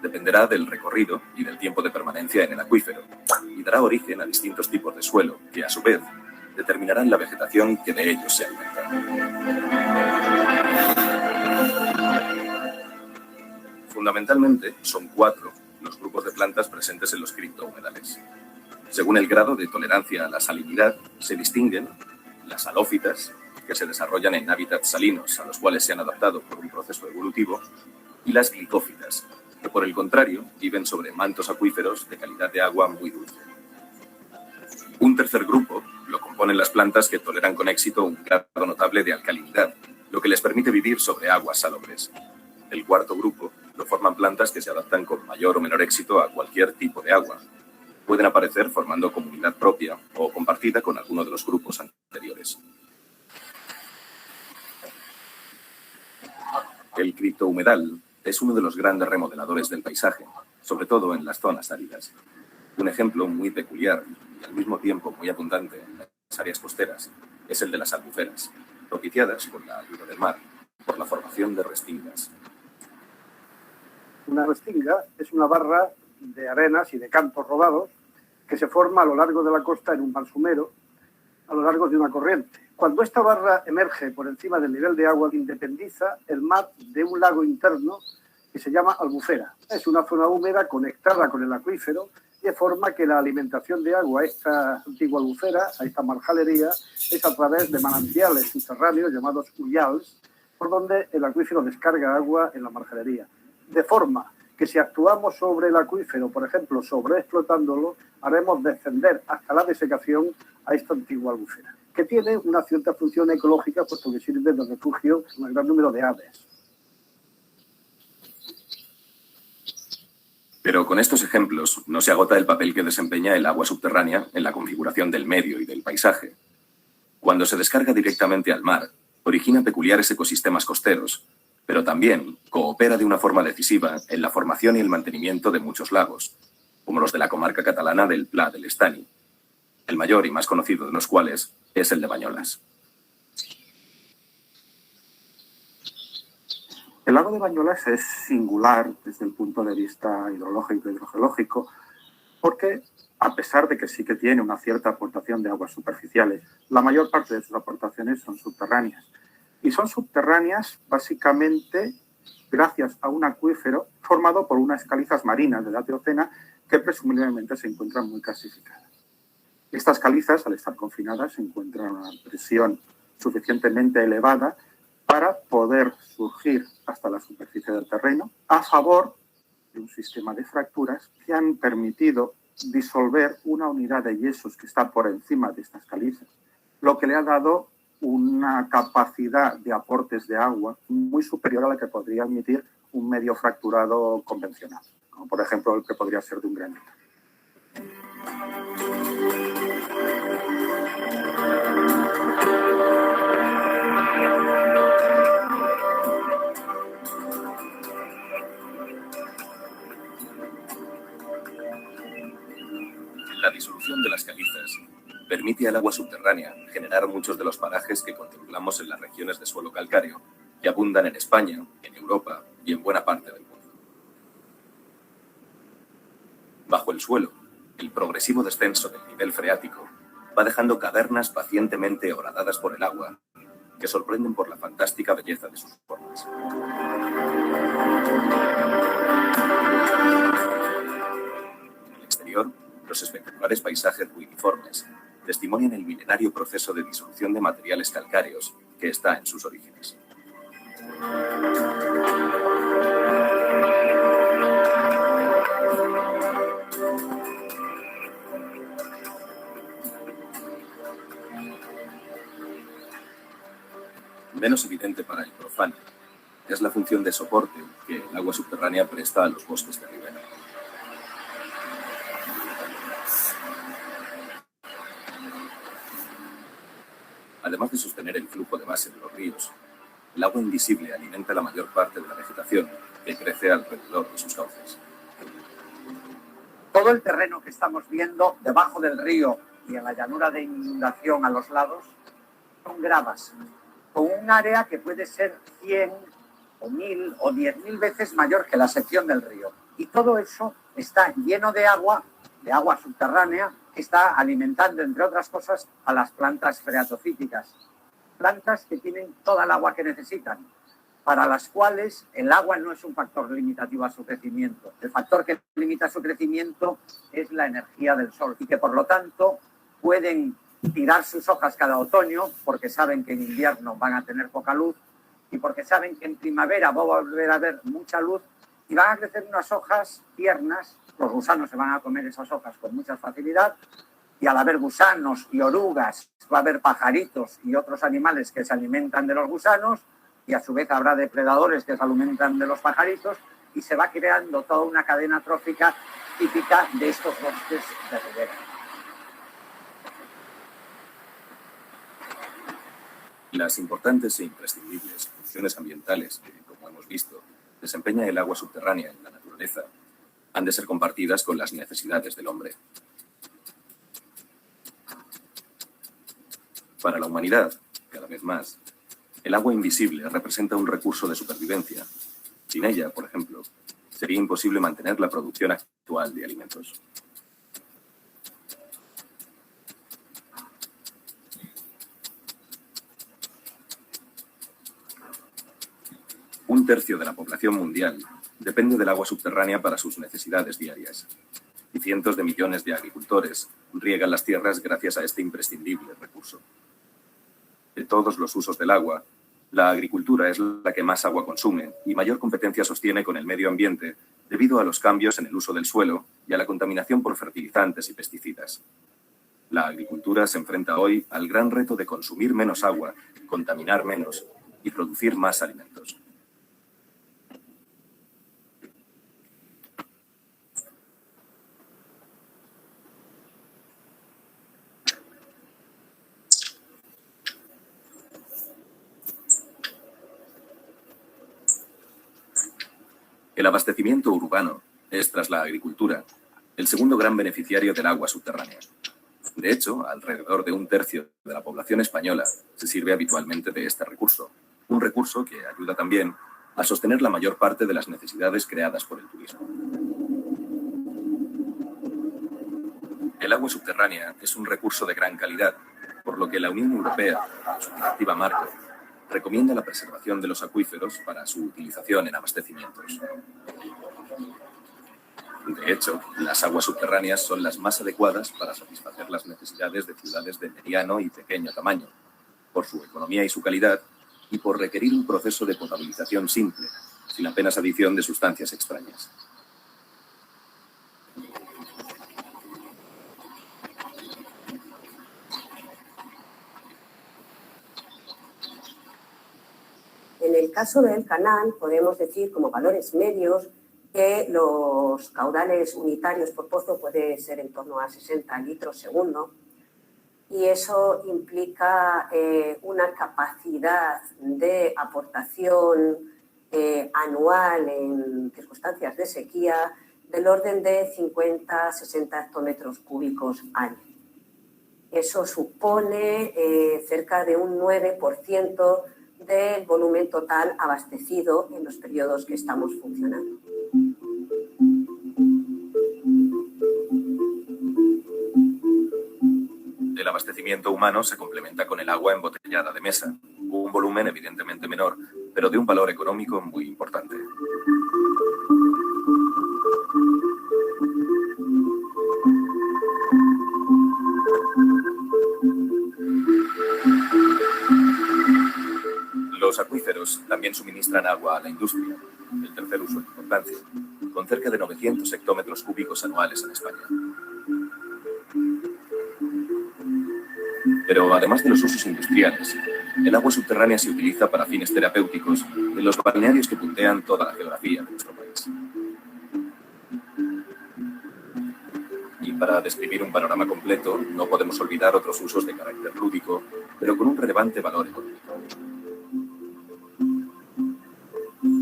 dependerá del recorrido y del tiempo de permanencia en el acuífero y dará origen a distintos tipos de suelo que, a su vez, determinarán la vegetación que de ellos se alimenta. Fundamentalmente, son 4 los grupos de plantas presentes en los criptohumedales. Según el grado de tolerancia a la salinidad, se distinguen las halófitas, que se desarrollan en hábitats salinos a los cuales se han adaptado por un proceso evolutivo, y las glicófitas, que por el contrario viven sobre mantos acuíferos de calidad de agua muy dulce. Un tercer grupo lo componen las plantas que toleran con éxito un grado notable de alcalinidad, lo que les permite vivir sobre aguas salobres. El cuarto grupo lo forman plantas que se adaptan con mayor o menor éxito a cualquier tipo de agua. Pueden aparecer formando comunidad propia o compartida con alguno de los grupos anteriores. El criptohumedal es uno de los grandes remodeladores del paisaje, sobre todo en las zonas áridas. Un ejemplo muy peculiar y al mismo tiempo muy abundante en las áreas costeras es el de las albuferas, propiciadas por la ayuda del mar, por la formación de restingas. Una restinga es una barra de arenas y de cantos rodados que se forma a lo largo de la costa en un mar sumero, a lo largo de una corriente. Cuando esta barra emerge por encima del nivel de agua, independiza el mar de un lago interno que se llama albufera. Es una zona húmeda conectada con el acuífero, de forma que la alimentación de agua a esta antigua albufera, a esta marjalería, es a través de manantiales subterráneos llamados huyals, por donde el acuífero descarga agua en la marjalería. De forma que si actuamos sobre el acuífero, por ejemplo, sobreexplotándolo, haremos descender hasta la desecación a esta antigua albufera, que tiene una cierta función ecológica, puesto que sirve de refugio a un gran número de aves. Pero con estos ejemplos no se agota el papel que desempeña el agua subterránea en la configuración del medio y del paisaje. Cuando se descarga directamente al mar, origina peculiares ecosistemas costeros, pero también coopera de una forma decisiva en la formación y el mantenimiento de muchos lagos, como los de la comarca catalana del Pla del Estany, el mayor y más conocido de los cuales es el de Banyoles. El lago de Banyoles es singular desde el punto de vista hidrológico y hidrogeológico, porque a pesar de que sí que tiene una cierta aportación de aguas superficiales, la mayor parte de sus aportaciones son subterráneas. Y son subterráneas básicamente gracias a un acuífero formado por unas calizas marinas de edad eocena que presumiblemente se encuentran muy calcificadas. Estas calizas, al estar confinadas, se encuentran a una presión suficientemente elevada para poder surgir hasta la superficie del terreno a favor de un sistema de fracturas que han permitido disolver una unidad de yesos que está por encima de estas calizas, lo que le ha dado una capacidad de aportes de agua muy superior a la que podría admitir un medio fracturado convencional, como por ejemplo el que podría ser de un granito. La disolución de las calizas permite al agua subterránea generar muchos de los parajes que contemplamos en las regiones de suelo calcáreo que abundan en España, en Europa y en buena parte del mundo. Bajo el suelo, el progresivo descenso del nivel freático va dejando cavernas pacientemente horadadas por el agua que sorprenden por la fantástica belleza de sus formas. En el exterior, los espectaculares paisajes ruidiformes testimonian el milenario proceso de disolución de materiales calcáreos que está en sus orígenes. Menos evidente para el profano es la función de soporte que el agua subterránea presta a los bosques de ribera. Además de sostener el flujo de base de los ríos, el agua invisible alimenta la mayor parte de la vegetación que crece alrededor de sus cauces. Todo el terreno que estamos viendo debajo del río y en la llanura de inundación a los lados son gravas, con un área que puede ser 100 o 1000 o 10.000 veces mayor que la sección del río. Y todo eso está lleno de agua subterránea, que está alimentando, entre otras cosas, a las plantas freatofíticas. Plantas que tienen toda el agua que necesitan, para las cuales el agua no es un factor limitativo a su crecimiento. El factor que limita su crecimiento es la energía del sol y que, por lo tanto, pueden tirar sus hojas cada otoño porque saben que en invierno van a tener poca luz y porque saben que en primavera va a volver a haber mucha luz y van a crecer unas hojas tiernas. Los gusanos se van a comer esas hojas con mucha facilidad y al haber gusanos y orugas va a haber pajaritos y otros animales que se alimentan de los gusanos y a su vez habrá depredadores que se alimentan de los pajaritos y se va creando toda una cadena trófica típica de estos bosques de ribera. Las importantes e imprescindibles funciones ambientales que, como hemos visto, desempeña el agua subterránea en la naturaleza han de ser compartidas con las necesidades del hombre. Para la humanidad, cada vez más, el agua invisible representa un recurso de supervivencia. Sin ella, por ejemplo, sería imposible mantener la producción actual de alimentos. Un tercio de la población mundial depende del agua subterránea para sus necesidades diarias. Y cientos de millones de agricultores riegan las tierras gracias a este imprescindible recurso. De todos los usos del agua, la agricultura es la que más agua consume y mayor competencia sostiene con el medio ambiente debido a los cambios en el uso del suelo y a la contaminación por fertilizantes y pesticidas. La agricultura se enfrenta hoy al gran reto de consumir menos agua, contaminar menos y producir más alimentos. El abastecimiento urbano es, tras la agricultura, el segundo gran beneficiario del agua subterránea. De hecho, alrededor de un tercio de la población española se sirve habitualmente de este recurso, un recurso que ayuda también a sostener la mayor parte de las necesidades creadas por el turismo. El agua subterránea es un recurso de gran calidad, por lo que la Unión Europea, en su directiva marco, recomienda la preservación de los acuíferos para su utilización en abastecimientos. De hecho, las aguas subterráneas son las más adecuadas para satisfacer las necesidades de ciudades de mediano y pequeño tamaño, por su economía y su calidad, y por requerir un proceso de potabilización simple, sin apenas adición de sustancias extrañas. En el caso del canal, podemos decir como valores medios que los caudales unitarios por pozo puede ser en torno a 60 litros segundo y eso implica una capacidad de aportación anual en circunstancias de sequía del orden de 50-60 hectómetros cúbicos año. Eso supone cerca de un 9% del volumen total abastecido en los periodos que estamos funcionando. El abastecimiento humano se complementa con el agua embotellada de mesa, un volumen evidentemente menor, pero de un valor económico muy importante. Los acuíferos también suministran agua a la industria, el tercer uso de importancia, con cerca de 900 hectómetros cúbicos anuales en España. Pero además de los usos industriales, el agua subterránea se utiliza para fines terapéuticos en los balnearios que puntean toda la geografía de nuestro país. Y para describir un panorama completo, no podemos olvidar otros usos de carácter lúdico, pero con un relevante valor económico.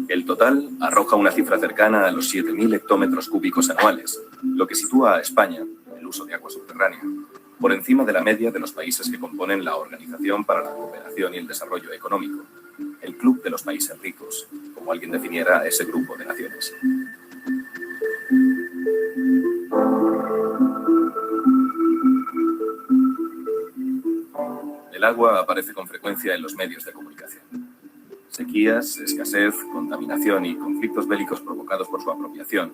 El total arroja una cifra cercana a los 7.000 hectómetros cúbicos anuales, lo que sitúa a España, en el uso de agua subterránea, por encima de la media de los países que componen la Organización para la Cooperación y el Desarrollo Económico, el Club de los Países Ricos, como alguien definiera a ese grupo de naciones. El agua aparece con frecuencia en los medios de comunicación. Sequías, escasez, contaminación y conflictos bélicos provocados por su apropiación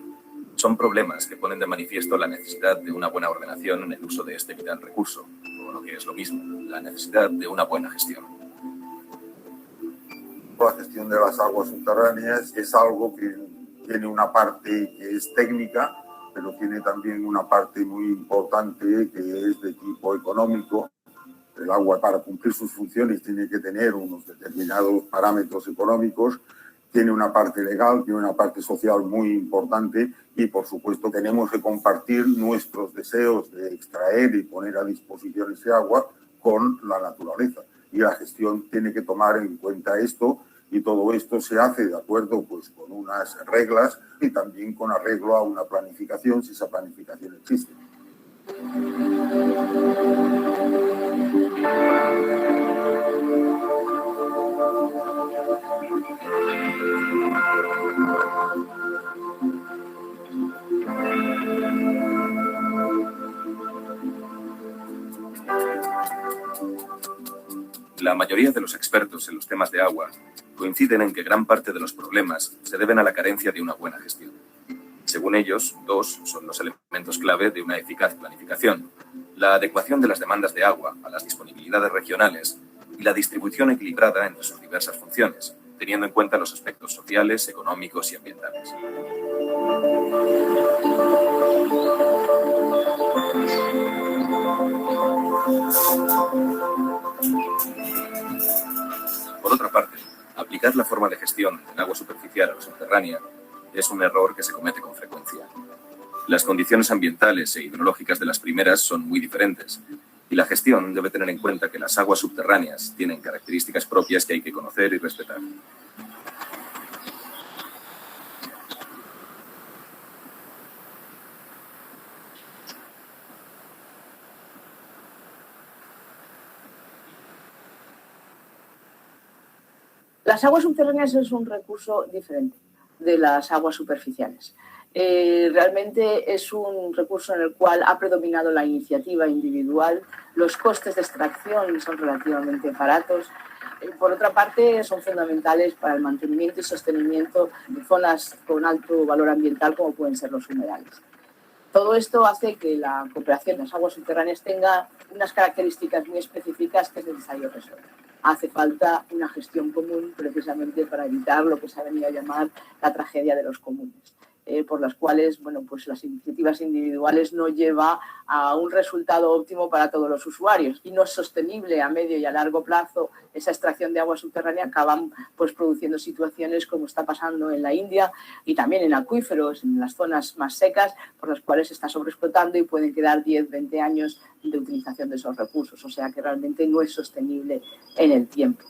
son problemas que ponen de manifiesto la necesidad de una buena ordenación en el uso de este vital recurso, o lo que es lo mismo, la necesidad de una buena gestión. La gestión de las aguas subterráneas es algo que tiene una parte que es técnica, pero tiene también una parte muy importante que es de tipo económico. El agua, para cumplir sus funciones, tiene que tener unos determinados parámetros económicos, tiene una parte legal, tiene una parte social muy importante y, por supuesto, tenemos que compartir nuestros deseos de extraer y poner a disposición ese agua con la naturaleza. Y la gestión tiene que tomar en cuenta esto, y todo esto se hace de acuerdo pues, con unas reglas y también con arreglo a una planificación, si esa planificación existe. La mayoría de los expertos en los temas de agua coinciden en que gran parte de los problemas se deben a la carencia de una buena gestión. Según ellos, dos son los elementos clave de una eficaz planificación: la adecuación de las demandas de agua a las disponibilidades regionales y la distribución equilibrada entre sus diversas funciones, teniendo en cuenta los aspectos sociales, económicos y ambientales. Por otra parte, aplicar la forma de gestión del agua superficial a la subterránea es un error que se comete con frecuencia. Las condiciones ambientales e hidrológicas de las primeras son muy diferentes y la gestión debe tener en cuenta que las aguas subterráneas tienen características propias que hay que conocer y respetar. Las aguas subterráneas es un recurso diferente de las aguas superficiales. Realmente es un recurso en el cual ha predominado la iniciativa individual, los costes de extracción son relativamente baratos. Por otra parte, son fundamentales para el mantenimiento y sostenimiento de zonas con alto valor ambiental como pueden ser los humedales. Todo esto hace que la cooperación de las aguas subterráneas tenga unas características muy específicas que es necesario resolver. Hace falta una gestión común precisamente para evitar lo que se ha venido a llamar la tragedia de los comunes, por las cuales pues las iniciativas individuales no llevan a un resultado óptimo para todos los usuarios y no es sostenible a medio y a largo plazo esa extracción de agua subterránea. Acaban pues produciendo situaciones como está pasando en la India y también en acuíferos, en las zonas más secas, por las cuales se está sobreexplotando y pueden quedar 10, 20 años de utilización de esos recursos, o sea que realmente no es sostenible en el tiempo.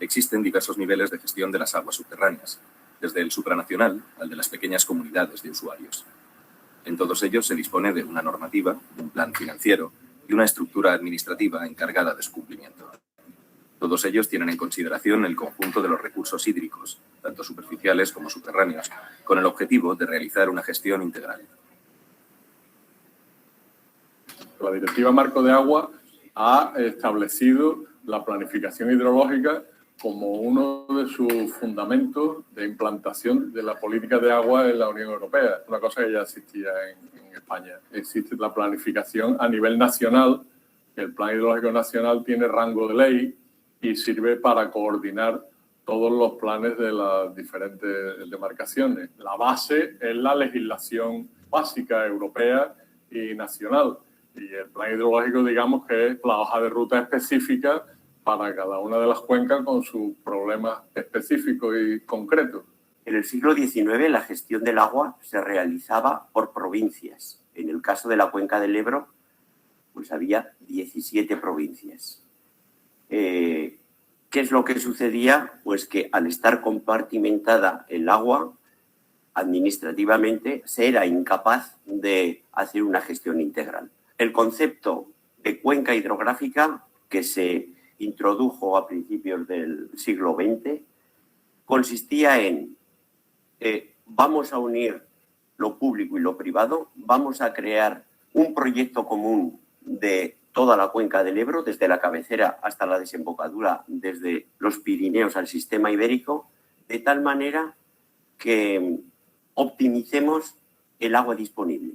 Existen diversos niveles de gestión de las aguas subterráneas, desde el supranacional al de las pequeñas comunidades de usuarios. En todos ellos se dispone de una normativa, un plan financiero y una estructura administrativa encargada de su cumplimiento. Todos ellos tienen en consideración el conjunto de los recursos hídricos, tanto superficiales como subterráneos, con el objetivo de realizar una gestión integral. La Directiva Marco de Agua ha establecido la planificación hidrológica como uno de sus fundamentos de implantación de la política de agua en la Unión Europea, una cosa que ya existía en España. Existe la planificación a nivel nacional, el Plan Hidrológico Nacional tiene rango de ley y sirve para coordinar todos los planes de las diferentes demarcaciones. La base es la legislación básica europea y nacional. Y el plan hidrológico, digamos, que es la hoja de ruta específica para cada una de las cuencas con sus problemas específicos y concretos. En el siglo XIX la gestión del agua se realizaba por provincias. En el caso de la cuenca del Ebro, pues había 17 provincias. ¿Qué es lo que sucedía? Pues que al estar compartimentada el agua, administrativamente se era incapaz de hacer una gestión integral. El concepto de cuenca hidrográfica que se introdujo a principios del siglo XX consistía en vamos a unir lo público y lo privado, vamos a crear un proyecto común de toda la cuenca del Ebro, desde la cabecera hasta la desembocadura, desde los Pirineos al sistema ibérico, de tal manera que optimicemos el agua disponible.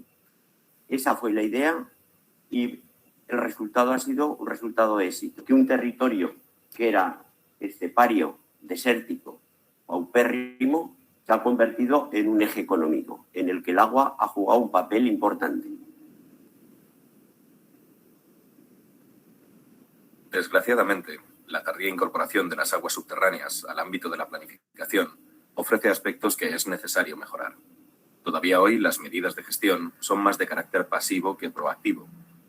Esa fue la idea y el resultado ha sido un resultado de éxito. Que un territorio que era estepario, desértico, paupérrimo, se ha convertido en un eje económico, en el que el agua ha jugado un papel importante. Desgraciadamente, la tardía incorporación de las aguas subterráneas al ámbito de la planificación ofrece aspectos que es necesario mejorar. Todavía hoy las medidas de gestión son más de carácter pasivo que proactivo,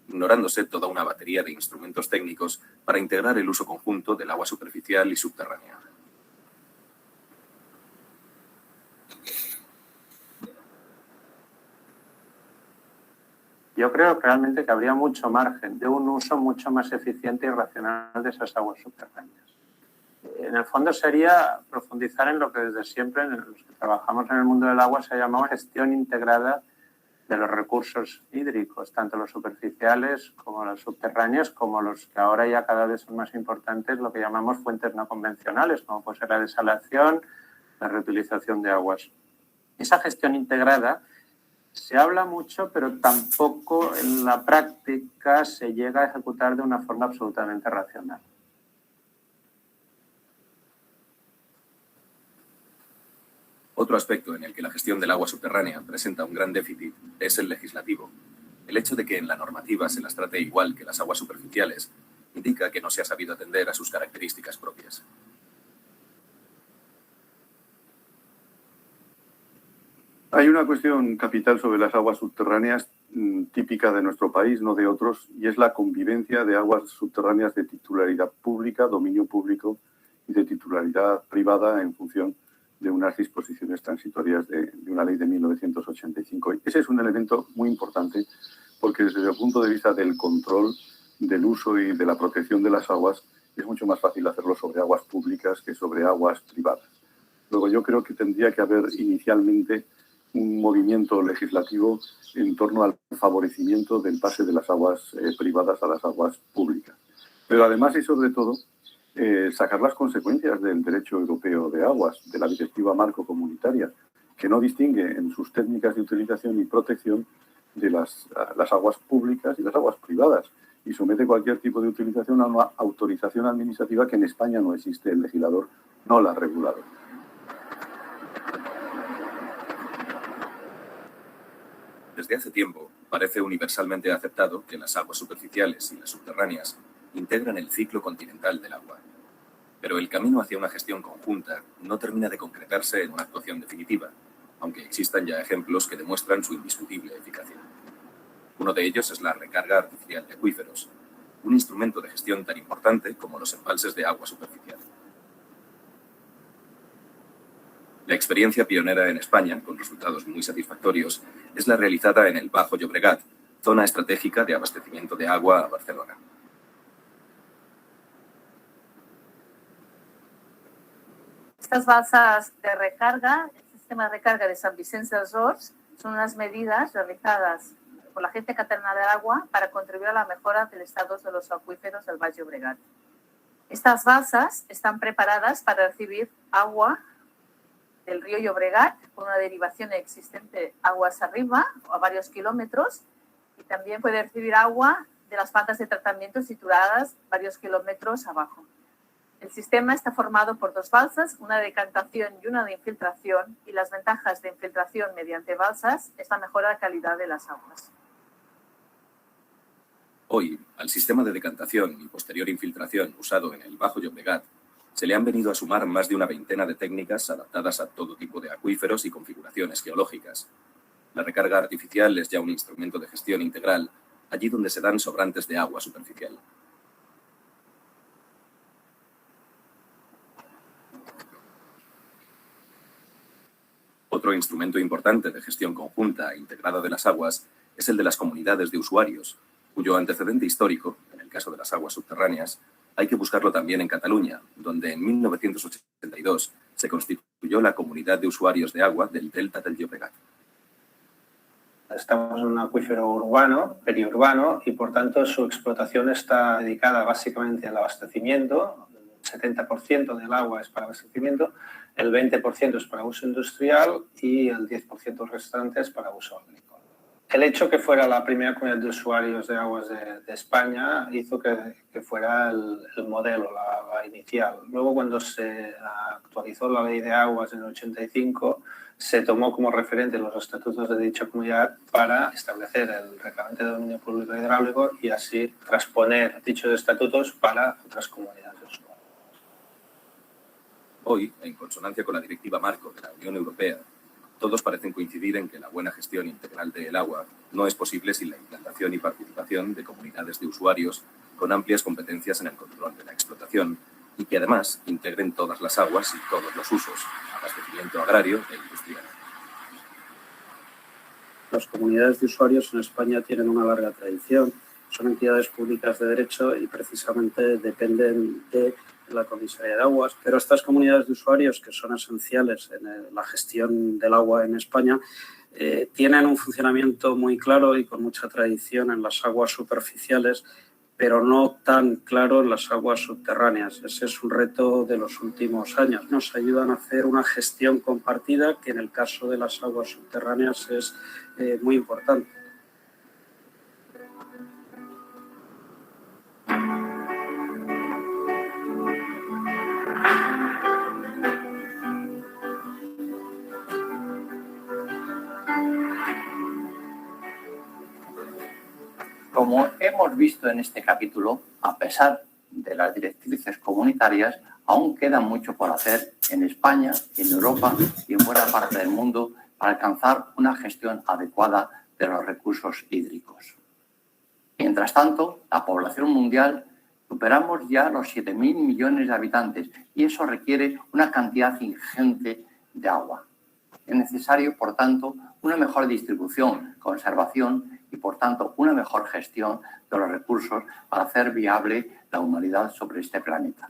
ignorándose toda una batería de instrumentos técnicos para integrar el uso conjunto del agua superficial y subterránea. Yo creo que realmente que habría mucho margen de un uso mucho más eficiente y racional de esas aguas subterráneas. En el fondo sería profundizar en lo que desde siempre, en los que trabajamos en el mundo del agua, se ha llamado gestión integrada de los recursos hídricos, tanto los superficiales como los subterráneos, como los que ahora ya cada vez son más importantes, lo que llamamos fuentes no convencionales, como puede ser la desalación, la reutilización de aguas. Esa gestión integrada se habla mucho, pero tampoco en la práctica se llega a ejecutar de una forma absolutamente racional. Otro aspecto en el que la gestión del agua subterránea presenta un gran déficit es el legislativo. El hecho de que en la normativa se las trate igual que las aguas superficiales indica que no se ha sabido atender a sus características propias. Hay una cuestión capital sobre las aguas subterráneas típica de nuestro país, no de otros, y es la convivencia de aguas subterráneas de titularidad pública, dominio público, y de titularidad privada en función de unas disposiciones transitorias de una ley de 1985. Ese es un elemento muy importante porque desde el punto de vista del control, del uso y de la protección de las aguas es mucho más fácil hacerlo sobre aguas públicas que sobre aguas privadas. Luego yo creo que tendría que haber inicialmente un movimiento legislativo en torno al favorecimiento del pase de las aguas privadas a las aguas públicas. Pero además y sobre todo, sacar las consecuencias del derecho europeo de aguas, de la directiva marco comunitaria, que no distingue en sus técnicas de utilización y protección de las aguas públicas y las aguas privadas, y somete cualquier tipo de utilización a una autorización administrativa que en España no existe. El legislador no la ha regulado. Desde hace tiempo, parece universalmente aceptado que las aguas superficiales y las subterráneas integran el ciclo continental del agua. Pero el camino hacia una gestión conjunta no termina de concretarse en una actuación definitiva, aunque existan ya ejemplos que demuestran su indiscutible eficacia. Uno de ellos es la recarga artificial de acuíferos, un instrumento de gestión tan importante como los embalses de agua superficial. La experiencia pionera en España, con resultados muy satisfactorios, es la realizada en el Bajo Llobregat, zona estratégica de abastecimiento de agua a Barcelona. Estas balsas de recarga, el sistema de recarga de Sant Vicenç dels Horts, son unas medidas realizadas por la Agencia Catalana del Agua para contribuir a la mejora del estado de los acuíferos del Baix Llobregat. Estas balsas están preparadas para recibir agua del río Llobregat con una derivación existente aguas arriba, a varios kilómetros, y también puede recibir agua de las plantas de tratamiento situadas varios kilómetros abajo. El sistema está formado por dos balsas, una de decantación y una de infiltración, y las ventajas de infiltración mediante balsas es la mejora de la calidad de las aguas. Hoy, al sistema de decantación y posterior infiltración usado en el Bajo Llobregat, se le han venido a sumar más de una veintena de técnicas adaptadas a todo tipo de acuíferos y configuraciones geológicas. La recarga artificial es ya un instrumento de gestión integral, allí donde se dan sobrantes de agua superficial. Otro instrumento importante de gestión conjunta e integrada de las aguas es el de las comunidades de usuarios, cuyo antecedente histórico, en el caso de las aguas subterráneas, hay que buscarlo también en Cataluña, donde en 1982 se constituyó la Comunidad de Usuarios de Agua del Delta del Llobregat. Estamos en un acuífero urbano, periurbano, y por tanto su explotación está dedicada básicamente al abastecimiento. El 70% del agua es para abastecimiento, el 20% es para uso industrial y el 10% restante es para uso agrícola. El hecho que fuera la primera comunidad de usuarios de aguas de España hizo que fuera el modelo, la inicial. Luego, cuando se actualizó la ley de aguas en el 85, se tomó como referente los estatutos de dicha comunidad para establecer el reglamento de dominio público hidráulico y así transponer dichos estatutos para otras comunidades de usuarios. Hoy, en consonancia con la Directiva Marco de la Unión Europea, todos parecen coincidir en que la buena gestión integral del agua no es posible sin la implantación y participación de comunidades de usuarios con amplias competencias en el control de la explotación y que además integren todas las aguas y todos los usos, abastecimiento agrario e industrial. Las comunidades de usuarios en España tienen una larga tradición, son entidades públicas de derecho y precisamente dependen de la Comisaría de Aguas, pero estas comunidades de usuarios, que son esenciales en la gestión del agua en España, tienen un funcionamiento muy claro y con mucha tradición en las aguas superficiales, pero no tan claro en las aguas subterráneas. Ese es un reto de los últimos años. Nos ayudan a hacer una gestión compartida que en el caso de las aguas subterráneas es muy importante. Como hemos visto en este capítulo, a pesar de las directrices comunitarias, aún queda mucho por hacer en España, en Europa y en buena parte del mundo para alcanzar una gestión adecuada de los recursos hídricos. Mientras tanto, la población mundial superamos ya los 7.000 millones de habitantes y eso requiere una cantidad ingente de agua. Es necesario, por tanto, una mejor distribución, conservación y, por tanto, una mejor gestión de los recursos para hacer viable la humanidad sobre este planeta.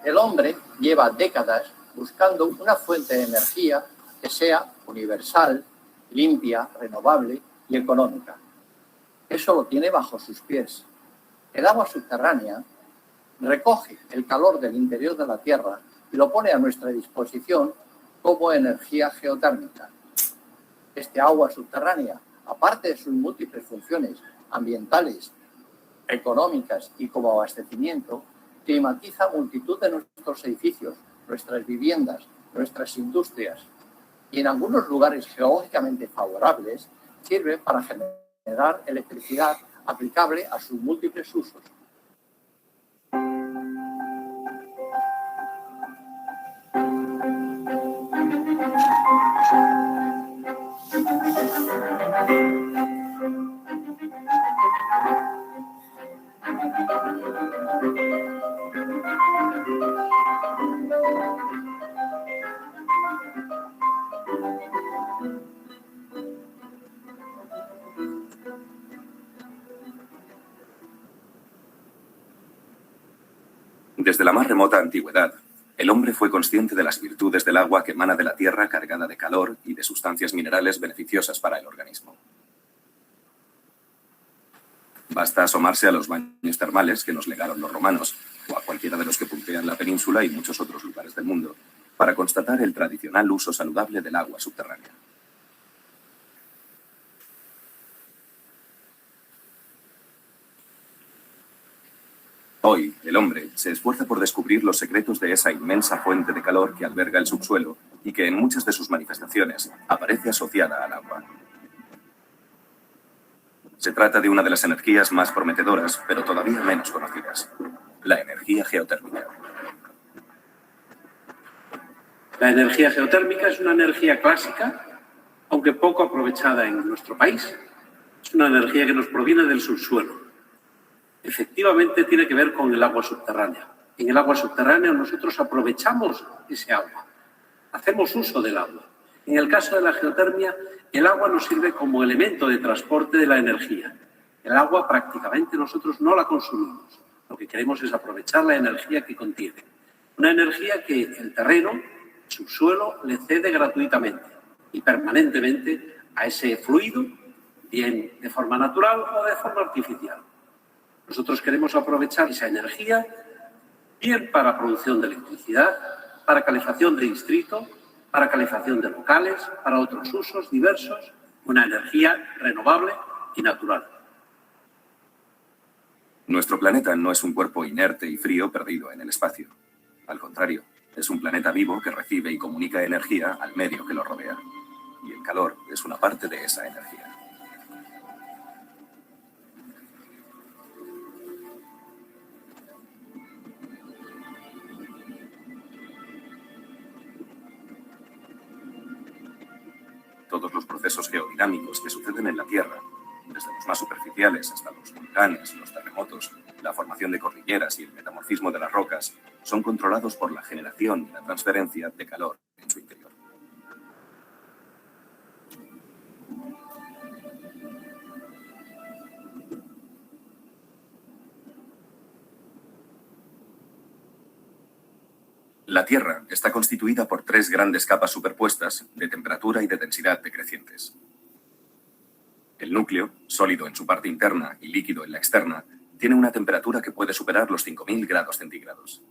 El hombre lleva décadas buscando una fuente de energía que sea universal, limpia, renovable y económica. Eso lo tiene bajo sus pies. El agua subterránea recoge el calor del interior de la Tierra y lo pone a nuestra disposición como energía geotérmica. Este agua subterránea, aparte de sus múltiples funciones ambientales, económicas y como abastecimiento, climatiza multitud de nuestros edificios, nuestras viviendas, nuestras industrias y en algunos lugares geológicamente favorables sirve para generar electricidad aplicable a sus múltiples usos. Desde la más remota antigüedad, el hombre fue consciente de las virtudes del agua que emana de la tierra cargada de calor y de sustancias minerales beneficiosas para el organismo. Basta asomarse a los baños termales que nos legaron los romanos, o a cualquiera de los que puntean la península y muchos otros lugares del mundo, para constatar el tradicional uso saludable del agua subterránea. Hoy, el hombre se esfuerza por descubrir los secretos de esa inmensa fuente de calor que alberga el subsuelo y que en muchas de sus manifestaciones aparece asociada al agua. Se trata de una de las energías más prometedoras, pero todavía menos conocidas: la energía geotérmica. La energía geotérmica es una energía clásica, aunque poco aprovechada en nuestro país. Es una energía que nos proviene del subsuelo. Efectivamente tiene que ver con el agua subterránea. En el agua subterránea nosotros aprovechamos ese agua, hacemos uso del agua. En el caso de la geotermia, el agua nos sirve como elemento de transporte de la energía. El agua prácticamente nosotros no la consumimos. Lo que queremos es aprovechar la energía que contiene. Una energía que el terreno, el subsuelo, le cede gratuitamente y permanentemente a ese fluido, bien de forma natural o de forma artificial. Nosotros queremos aprovechar esa energía bien para producción de electricidad, para calefacción de distrito, para calefacción de locales, para otros usos diversos, una energía renovable y natural. Nuestro planeta no es un cuerpo inerte y frío perdido en el espacio. Al contrario, es un planeta vivo que recibe y comunica energía al medio que lo rodea. Y el calor es una parte de esa energía. Todos los procesos geodinámicos que suceden en la Tierra, desde los más superficiales hasta los volcanes, los terremotos, la formación de cordilleras y el metamorfismo de las rocas, son controlados por la generación y la transferencia de calor en su interior. La Tierra está constituida por 3 grandes capas superpuestas de temperatura y de densidad decrecientes. El núcleo, sólido en su parte interna y líquido en la externa, tiene una temperatura que puede superar los 5000 grados centígrados.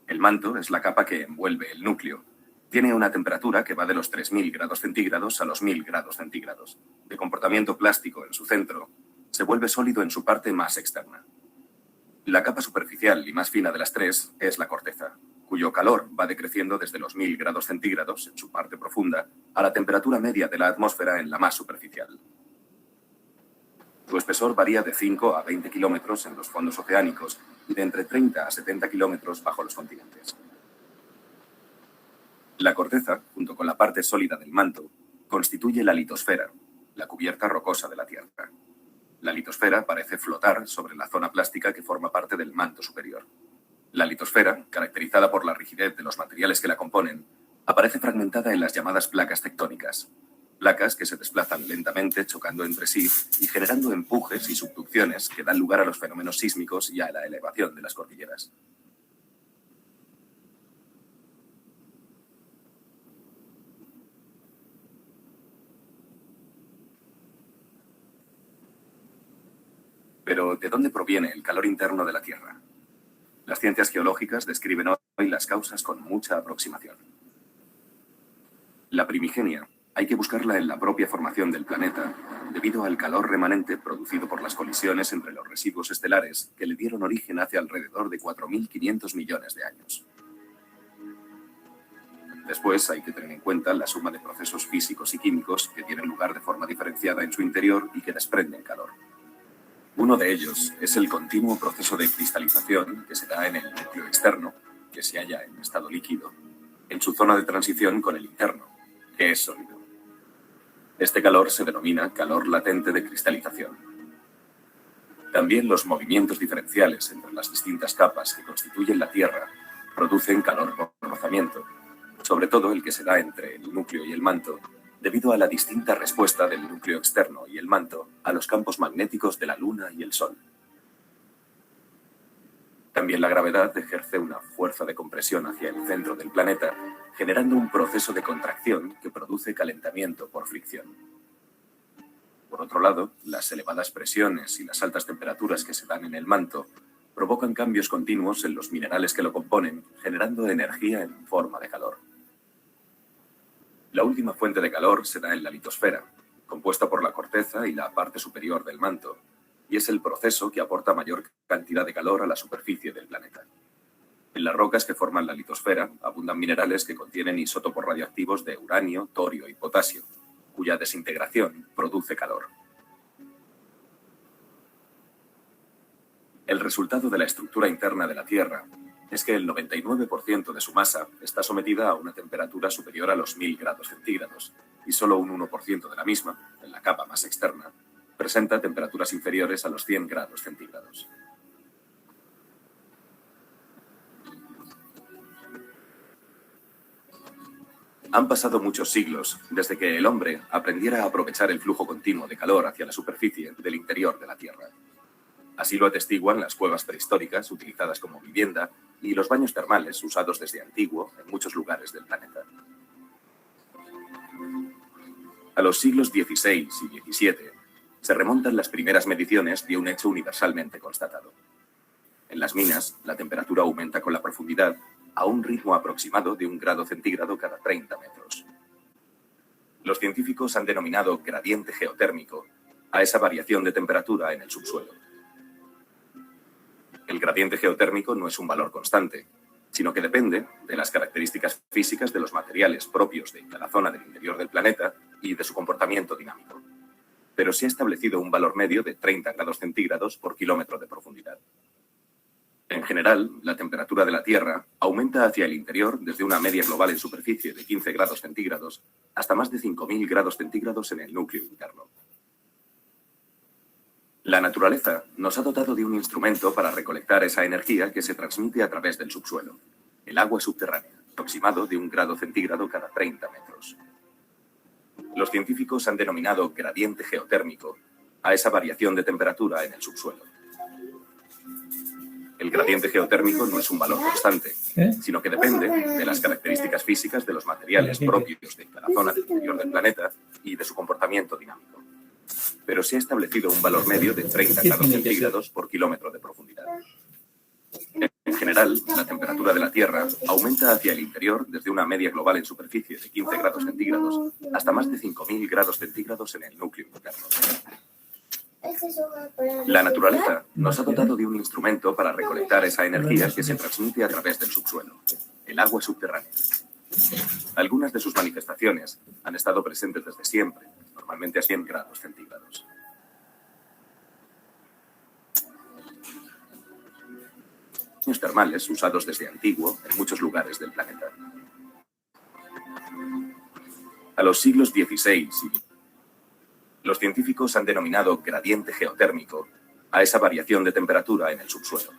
El manto es la capa que envuelve el núcleo. Tiene una temperatura que va de los 3000 grados centígrados a los 1000 grados centígrados. De comportamiento plástico en su centro, se vuelve sólido en su parte más externa. La capa superficial y más fina de las 3 es la corteza, cuyo calor va decreciendo desde los 1000 grados centígrados en su parte profunda a la temperatura media de la atmósfera en la más superficial. Su espesor varía de 5 a 20 kilómetros en los fondos oceánicos y de entre 30 a 70 kilómetros bajo los continentes. La corteza, junto con la parte sólida del manto, constituye la litosfera, la cubierta rocosa de la Tierra. La litosfera parece flotar sobre la zona plástica que forma parte del manto superior. La litosfera, caracterizada por la rigidez de los materiales que la componen, aparece fragmentada en las llamadas placas tectónicas. Placas que se desplazan lentamente chocando entre sí y generando empujes y subducciones que dan lugar a los fenómenos sísmicos y a la elevación de las cordilleras. Pero, ¿de dónde proviene el calor interno de la Tierra? Las ciencias geológicas describen hoy las causas con mucha aproximación. La primigenia hay que buscarla en la propia formación del planeta, debido al calor remanente producido por las colisiones entre los residuos estelares que le dieron origen hace alrededor de 4.500 millones de años. Después hay que tener en cuenta la suma de procesos físicos y químicos que tienen lugar de forma diferenciada en su interior y que desprenden calor. Uno de ellos es el continuo proceso de cristalización que se da en el núcleo externo, que se halla en estado líquido, en su zona de transición con el interno, que es sólido. Este calor se denomina calor latente de cristalización. También los movimientos diferenciales entre las distintas capas que constituyen la Tierra producen calor por rozamiento, sobre todo el que se da entre el núcleo y el manto, debido a la distinta respuesta del núcleo externo y el manto a los campos magnéticos de la Luna y el Sol. También la gravedad ejerce una fuerza de compresión hacia el centro del planeta, generando un proceso de contracción que produce calentamiento por fricción. Por otro lado, las elevadas presiones y las altas temperaturas que se dan en el manto provocan cambios continuos en los minerales que lo componen, generando energía en forma de calor. La última fuente de calor se da en la litosfera, compuesta por la corteza y la parte superior del manto, y es el proceso que aporta mayor cantidad de calor a la superficie del planeta. En las rocas que forman la litosfera abundan minerales que contienen isótopos radioactivos de uranio, torio y potasio, cuya desintegración produce calor. El resultado de la estructura interna de la Tierra es que el 99% de su masa está sometida a una temperatura superior a los 1000 grados centígrados y solo un 1% de la misma, en la capa más externa, presenta temperaturas inferiores a los 100 grados centígrados. Han pasado muchos siglos desde que el hombre aprendiera a aprovechar el flujo continuo de calor hacia la superficie del interior de la Tierra. Así lo atestiguan las cuevas prehistóricas utilizadas como vivienda y los baños termales usados desde antiguo en muchos lugares del planeta. A los siglos XVI y XVII se remontan las primeras mediciones de un hecho universalmente constatado. En las minas, la temperatura aumenta con la profundidad a un ritmo aproximado de 1 grado centígrado cada 30 metros. Los científicos han denominado gradiente geotérmico a esa variación de temperatura en el subsuelo. El gradiente geotérmico no es un valor constante, sino que depende de las características físicas de los materiales propios de cada zona del interior del planeta y de su comportamiento dinámico. Pero se ha establecido un valor medio de 30 grados centígrados por kilómetro de profundidad. En general, la temperatura de la Tierra aumenta hacia el interior desde una media global en superficie de 15 grados centígrados hasta más de 5000 grados centígrados en el núcleo interno. La naturaleza nos ha dotado de un instrumento para recolectar esa energía que se transmite a través del subsuelo, el agua subterránea, aproximado de 1 grado centígrado cada 30 metros. Los científicos han denominado gradiente geotérmico a esa variación de temperatura en el subsuelo. El gradiente geotérmico no es un valor constante, sino que depende de las características físicas de los materiales propios de cada zona del interior del planeta y de su comportamiento dinámico. Pero se ha establecido un valor medio de 30 grados centígrados por kilómetro de profundidad. En general, la temperatura de la Tierra aumenta hacia el interior desde una media global en superficie de 15 grados centígrados hasta más de 5000 grados centígrados en el núcleo interno. La naturaleza nos ha dotado de un instrumento para recolectar esa energía que se transmite a través del subsuelo, el agua subterránea. Algunas de sus manifestaciones han estado presentes desde siempre, normalmente a 100 grados centígrados. Baños termales usados desde antiguo en muchos lugares del planeta. A los siglos XVI los científicos han denominado gradiente geotérmico a esa variación de temperatura en el subsuelo.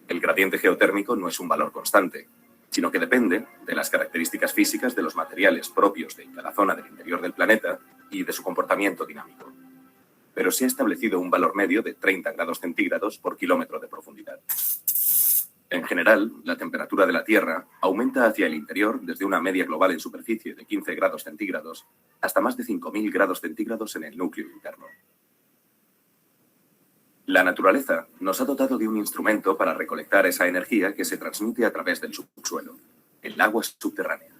El gradiente geotérmico no es un valor constante, sino que depende de las características físicas de los materiales propios de cada zona del interior del planeta y de su comportamiento dinámico. Pero se ha establecido un valor medio de 30 grados centígrados por kilómetro de profundidad. En general, la temperatura de la Tierra aumenta hacia el interior desde una media global en superficie de 15 grados centígrados hasta más de 5000 grados centígrados en el núcleo interno. La naturaleza nos ha dotado de un instrumento para recolectar esa energía que se transmite a través del subsuelo, el agua subterránea.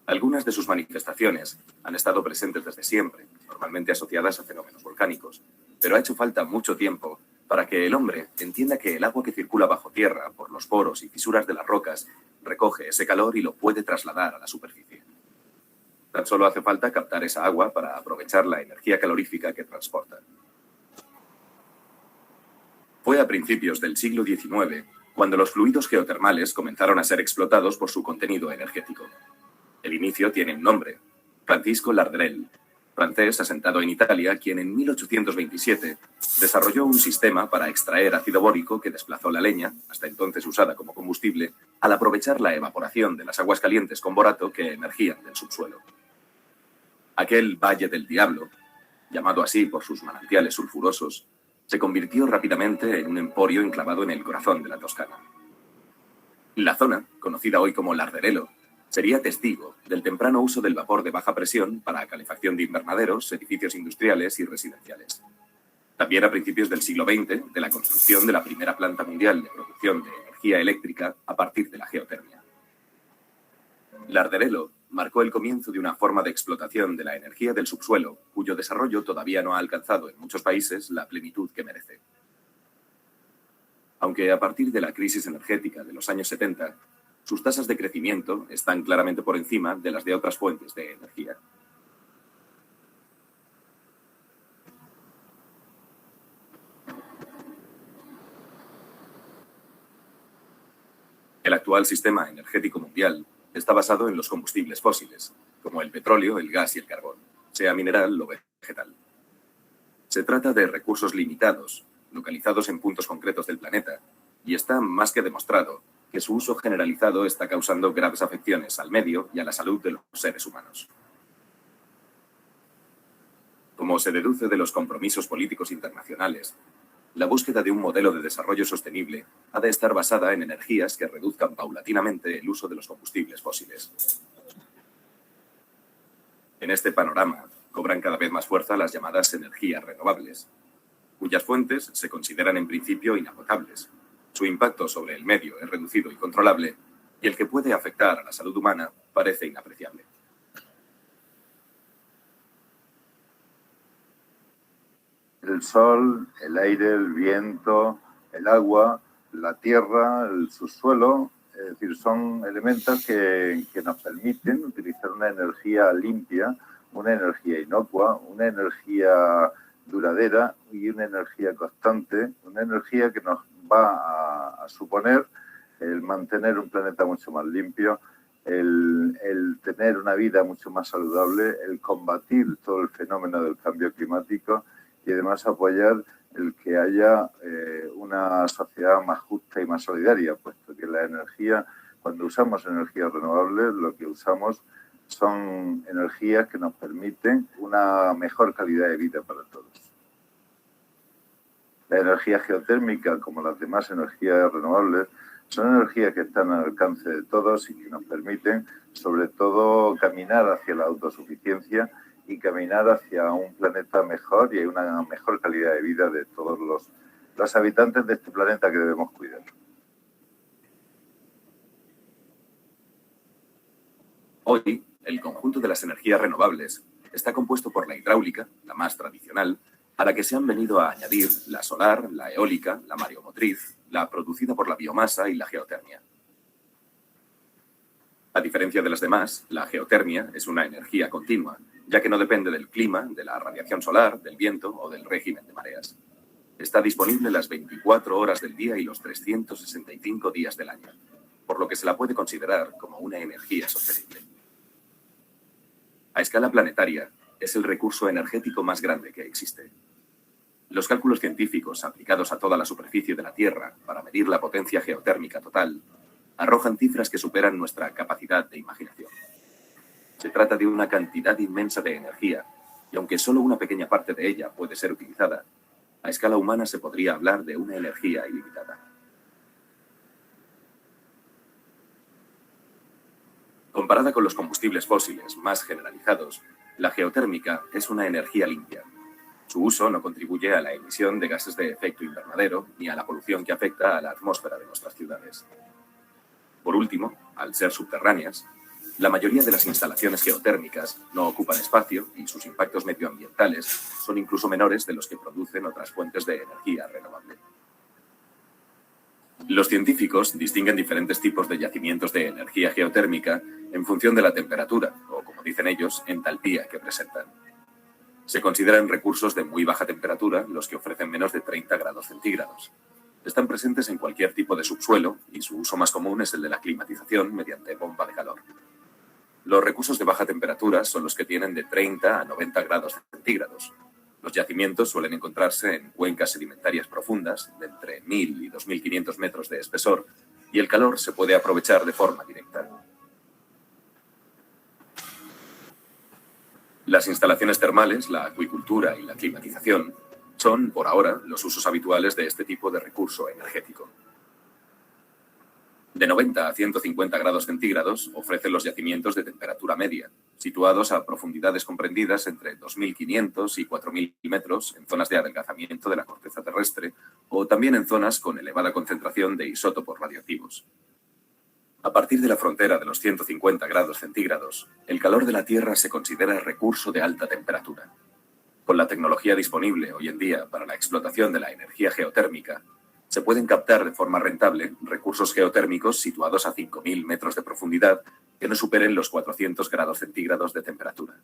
Algunas de sus manifestaciones han estado presentes desde siempre, normalmente asociadas a fenómenos volcánicos, pero ha hecho falta mucho tiempo para que el hombre entienda que el agua que circula bajo tierra por los poros y fisuras de las rocas recoge ese calor y lo puede trasladar a la superficie. Tan solo hace falta captar esa agua para aprovechar la energía calorífica que transporta. Fue a principios del siglo XIX cuando los fluidos geotermales comenzaron a ser explotados por su contenido energético. El inicio tiene un nombre, Francisco Lardrell, francés asentado en Italia, quien en 1827 desarrolló un sistema para extraer ácido bórico que desplazó la leña, hasta entonces usada como combustible, al aprovechar la evaporación de las aguas calientes con borato que emergían del subsuelo. Aquel Valle del Diablo, llamado así por sus manantiales sulfurosos, se convirtió rápidamente en un emporio enclavado en el corazón de la Toscana. La zona, conocida hoy como Larderello, sería testigo del temprano uso del vapor de baja presión para calefacción de invernaderos, edificios industriales y residenciales. También a principios del siglo XX, de la construcción de la primera planta mundial de producción de energía eléctrica a partir de la geotermia. Larderello marcó el comienzo de una forma de explotación de la energía del subsuelo, cuyo desarrollo todavía no ha alcanzado en muchos países la plenitud que merece. Aunque a partir de la crisis energética de los años 70, sus tasas de crecimiento están claramente por encima de las de otras fuentes de energía. El actual sistema energético mundial está basado en los combustibles fósiles, como el petróleo, el gas y el carbón, sea mineral o vegetal. Se trata de recursos limitados, localizados en puntos concretos del planeta, y está más que demostrado que su uso generalizado está causando graves afecciones al medio y a la salud de los seres humanos. Como se deduce de los compromisos políticos internacionales, la búsqueda de un modelo de desarrollo sostenible ha de estar basada en energías que reduzcan paulatinamente el uso de los combustibles fósiles. En este panorama, cobran cada vez más fuerza las llamadas energías renovables, cuyas fuentes se consideran en principio inagotables. Su impacto sobre el medio es reducido y controlable, y el que puede afectar a la salud humana parece inapreciable. El sol, el aire, el viento, el agua, la tierra, el subsuelo, es decir, son elementos que nos permiten utilizar una energía limpia, una energía inocua, una energía duradera y una energía constante, una energía que nos va a suponer el mantener un planeta mucho más limpio, el tener una vida mucho más saludable, el combatir todo el fenómeno del cambio climático y además apoyar el que haya una sociedad más justa y más solidaria, puesto que la energía, cuando usamos energías renovables, lo que usamos son energías que nos permiten una mejor calidad de vida para todos. La energía geotérmica, como las demás energías renovables, son energías que están al alcance de todos y que nos permiten, sobre todo, caminar hacia la autosuficiencia y caminar hacia un planeta mejor y una mejor calidad de vida de todos los habitantes de este planeta que debemos cuidar. Hoy, el conjunto de las energías renovables está compuesto por la hidráulica, la más tradicional, a la que se han venido a añadir la solar, la eólica, la mareomotriz, la producida por la biomasa y la geotermia. A diferencia de las demás, la geotermia es una energía continua, ya que no depende del clima, de la radiación solar, del viento o del régimen de mareas. Está disponible las 24 horas del día y los 365 días del año, por lo que se la puede considerar como una energía sostenible. A escala planetaria, es el recurso energético más grande que existe. Los cálculos científicos aplicados a toda la superficie de la Tierra para medir la potencia geotérmica total arrojan cifras que superan nuestra capacidad de imaginación. Se trata de una cantidad inmensa de energía, y aunque solo una pequeña parte de ella puede ser utilizada, a escala humana se podría hablar de una energía ilimitada. Comparada con los combustibles fósiles más generalizados, la geotérmica es una energía limpia. Su uso no contribuye a la emisión de gases de efecto invernadero ni a la polución que afecta a la atmósfera de nuestras ciudades. Por último, al ser subterráneas, la mayoría de las instalaciones geotérmicas no ocupan espacio y sus impactos medioambientales son incluso menores de los que producen otras fuentes de energía renovable. Los científicos distinguen diferentes tipos de yacimientos de energía geotérmica en función de la temperatura, o como dicen ellos, entalpía que presentan. Se consideran recursos de muy baja temperatura los que ofrecen menos de 30 grados centígrados. Están presentes en cualquier tipo de subsuelo y su uso más común es el de la climatización mediante bomba de calor. Los recursos de baja temperatura son los que tienen de 30 a 90 grados centígrados. Los yacimientos suelen encontrarse en cuencas sedimentarias profundas de entre 1.000 y 2.500 metros de espesor y el calor se puede aprovechar de forma directa. Las instalaciones termales, la acuicultura y la climatización son, por ahora, los usos habituales de este tipo de recurso energético. De 90 a 150 grados centígrados ofrecen los yacimientos de temperatura media, situados a profundidades comprendidas entre 2.500 y 4.000 metros en zonas de adelgazamiento de la corteza terrestre o también en zonas con elevada concentración de isótopos radioactivos. A partir de la frontera de los 150 grados centígrados, el calor de la Tierra se considera recurso de alta temperatura. Con la tecnología disponible hoy en día para la explotación de la energía geotérmica, se pueden captar de forma rentable recursos geotérmicos situados a 5.000 metros de profundidad que no superen los 400 grados centígrados de temperatura.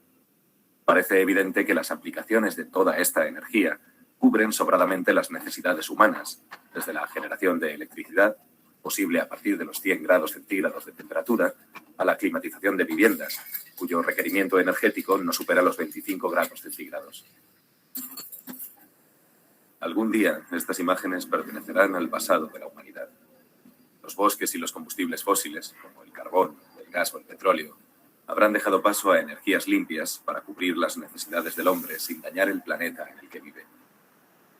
Parece evidente que las aplicaciones de toda esta energía cubren sobradamente las necesidades humanas, desde la generación de electricidad, posible a partir de los 100 grados centígrados de temperatura, a la climatización de viviendas, cuyo requerimiento energético no supera los 25 grados centígrados. Algún día, estas imágenes pertenecerán al pasado de la humanidad. Los bosques y los combustibles fósiles, como el carbón, el gas o el petróleo, habrán dejado paso a energías limpias para cubrir las necesidades del hombre sin dañar el planeta en el que vive.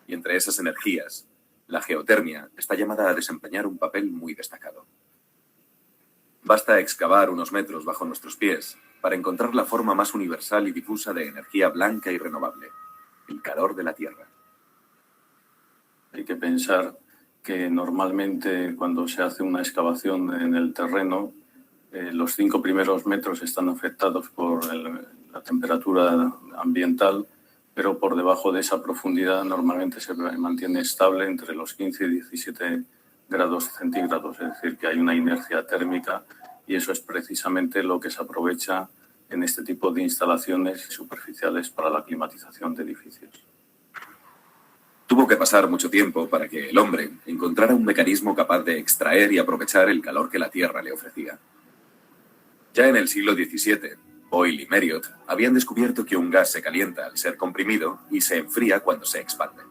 Y entre esas energías, la geotermia está llamada a desempeñar un papel muy destacado. Basta excavar unos metros bajo nuestros pies para encontrar la forma más universal y difusa de energía blanca y renovable, el calor de la Tierra. Hay que pensar que normalmente cuando se hace una excavación en el terreno, los 5 primeros metros están afectados por la temperatura ambiental, pero por debajo de esa profundidad normalmente se mantiene estable entre los 15 y 17 grados centígrados, es decir, que hay una inercia térmica y eso es precisamente lo que se aprovecha en este tipo de instalaciones superficiales para la climatización de edificios. Tuvo que pasar mucho tiempo para que el hombre encontrara un mecanismo capaz de extraer y aprovechar el calor que la Tierra le ofrecía. Ya en el siglo XVII, Boyle y Marriott habían descubierto que un gas se calienta al ser comprimido y se enfría cuando se expande.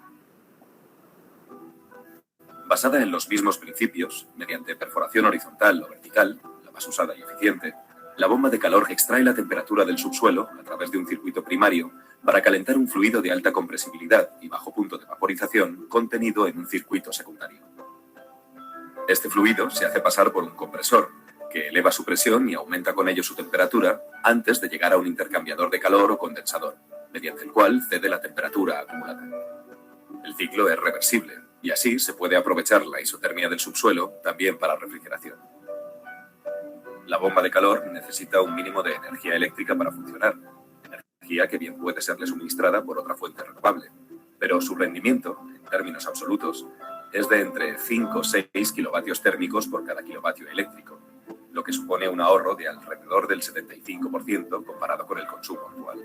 Basada en los mismos principios, mediante perforación horizontal o vertical, la más usada y eficiente, la bomba de calor extrae la temperatura del subsuelo a través de un circuito primario para calentar un fluido de alta compresibilidad y bajo punto de vaporización contenido en un circuito secundario. Este fluido se hace pasar por un compresor, que eleva su presión y aumenta con ello su temperatura antes de llegar a un intercambiador de calor o condensador, mediante el cual cede la temperatura acumulada. El ciclo es reversible y así se puede aprovechar la isotermia del subsuelo también para refrigeración. La bomba de calor necesita un mínimo de energía eléctrica para funcionar, energía que bien puede serle suministrada por otra fuente renovable, pero su rendimiento, en términos absolutos, es de entre 5 o 6 kilovatios térmicos por cada kilovatio eléctrico, lo que supone un ahorro de alrededor del 75% comparado con el consumo actual.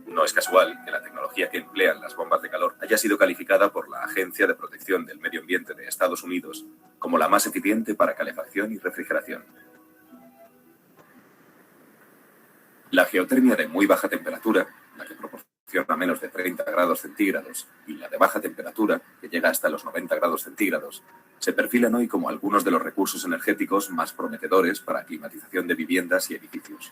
No es casual que la tecnología que emplean las bombas de calor haya sido calificada por la Agencia de Protección del Medio Ambiente de Estados Unidos como la más eficiente para calefacción y refrigeración. La geotermia de muy baja temperatura, la que proporciona menos de 30 grados centígrados, y la de baja temperatura, que llega hasta los 90 grados centígrados, se perfilan hoy como algunos de los recursos energéticos más prometedores para climatización de viviendas y edificios.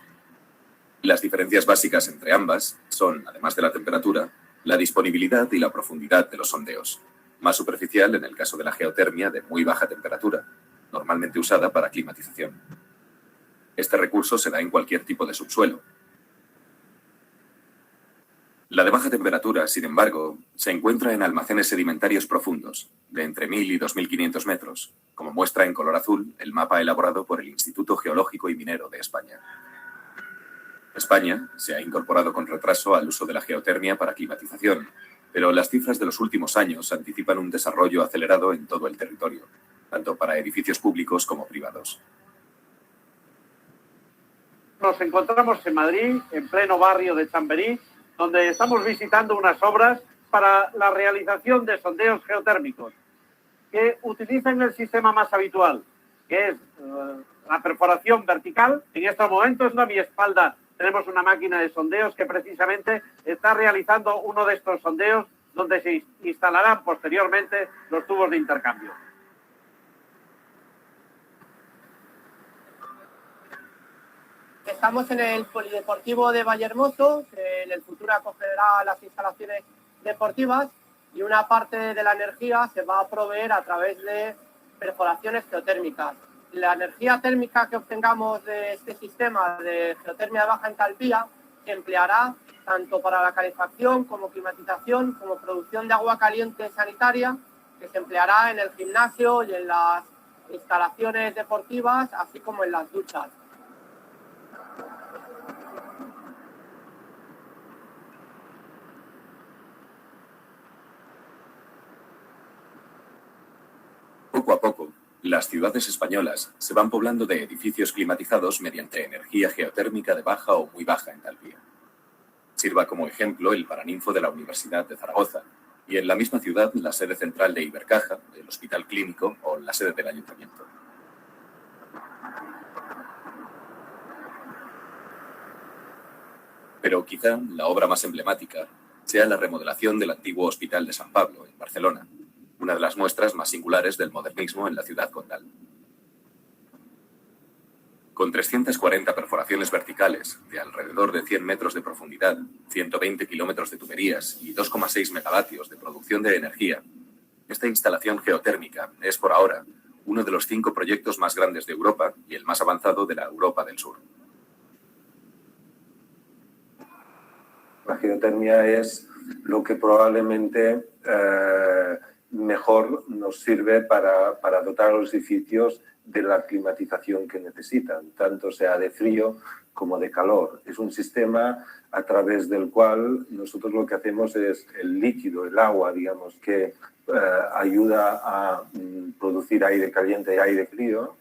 Las diferencias básicas entre ambas son, además de la temperatura, la disponibilidad y la profundidad de los sondeos, más superficial en el caso de la geotermia de muy baja temperatura, normalmente usada para climatización. Este recurso se da en cualquier tipo de subsuelo. La de baja temperatura, sin embargo, se encuentra en almacenes sedimentarios profundos, de entre 1.000 y 2.500 metros, como muestra en color azul el mapa elaborado por el Instituto Geológico y Minero de España. España se ha incorporado con retraso al uso de la geotermia para climatización, pero las cifras de los últimos años anticipan un desarrollo acelerado en todo el territorio, tanto para edificios públicos como privados. Nos encontramos en Madrid, en pleno barrio de Chamberí, donde estamos visitando unas obras para la realización de sondeos geotérmicos que utilizan el sistema más habitual, que es la perforación vertical. En estos momentos, a mi espalda, tenemos una máquina de sondeos que precisamente está realizando uno de estos sondeos donde se instalarán posteriormente los tubos de intercambio. Estamos en el Polideportivo de Vallehermoso, que en el futuro acogerá las instalaciones deportivas, y una parte de la energía se va a proveer a través de perforaciones geotérmicas. la energía térmica que obtengamos de este sistema de geotermia de baja entalpía se empleará tanto para la calefacción como climatización, como producción de agua caliente sanitaria, que se empleará en el gimnasio y en las instalaciones deportivas, así como en las duchas. Poco a poco, las ciudades españolas se van poblando de edificios climatizados mediante energía geotérmica de baja o muy baja entalpía. Sirva como ejemplo el Paraninfo de la Universidad de Zaragoza y en la misma ciudad la sede central de Ibercaja, el Hospital Clínico o la sede del Ayuntamiento. Pero quizá la obra más emblemática sea la remodelación del antiguo Hospital de San Pablo, en Barcelona, una de las muestras más singulares del modernismo en la ciudad condal. Con 340 perforaciones verticales de alrededor de 100 metros de profundidad, 120 kilómetros de tuberías y 2,6 megavatios de producción de energía, esta instalación geotérmica es por ahora uno de los 5 proyectos más grandes de Europa y el más avanzado de la Europa del Sur. La geotermia es lo que probablemente mejor nos sirve para dotar a los edificios de la climatización que necesitan, tanto sea de frío como de calor. Es un sistema a través del cual nosotros lo que hacemos es el líquido, el agua, digamos, que ayuda a producir aire caliente y aire frío,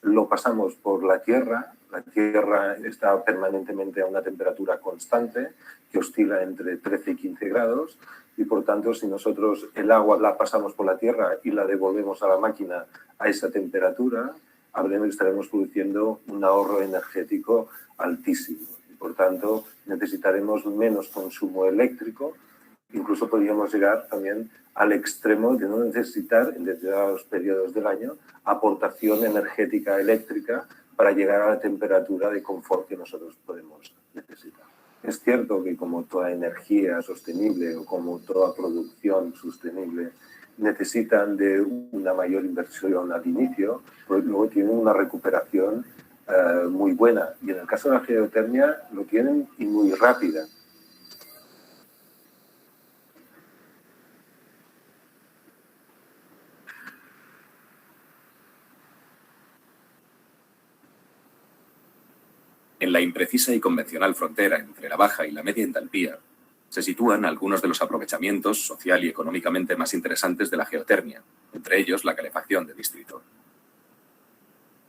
lo pasamos por la tierra. La tierra está permanentemente a una temperatura constante que oscila entre 13 y 15 grados y, por tanto, si nosotros el agua la pasamos por la tierra y la devolvemos a la máquina a esa temperatura, estaremos produciendo un ahorro energético altísimo. Y, por tanto, necesitaremos menos consumo eléctrico. Incluso podríamos llegar también al extremo de no necesitar, en determinados periodos del año, aportación energética eléctrica para llegar a la temperatura de confort que nosotros podemos necesitar. Es cierto que como toda energía sostenible o como toda producción sostenible necesitan de una mayor inversión al inicio, pero luego tienen una recuperación muy buena. Y en el caso de la geotermia lo tienen y muy rápida. En la imprecisa y convencional frontera entre la baja y la media entalpía se sitúan algunos de los aprovechamientos social y económicamente más interesantes de la geotermia, entre ellos la calefacción de distrito.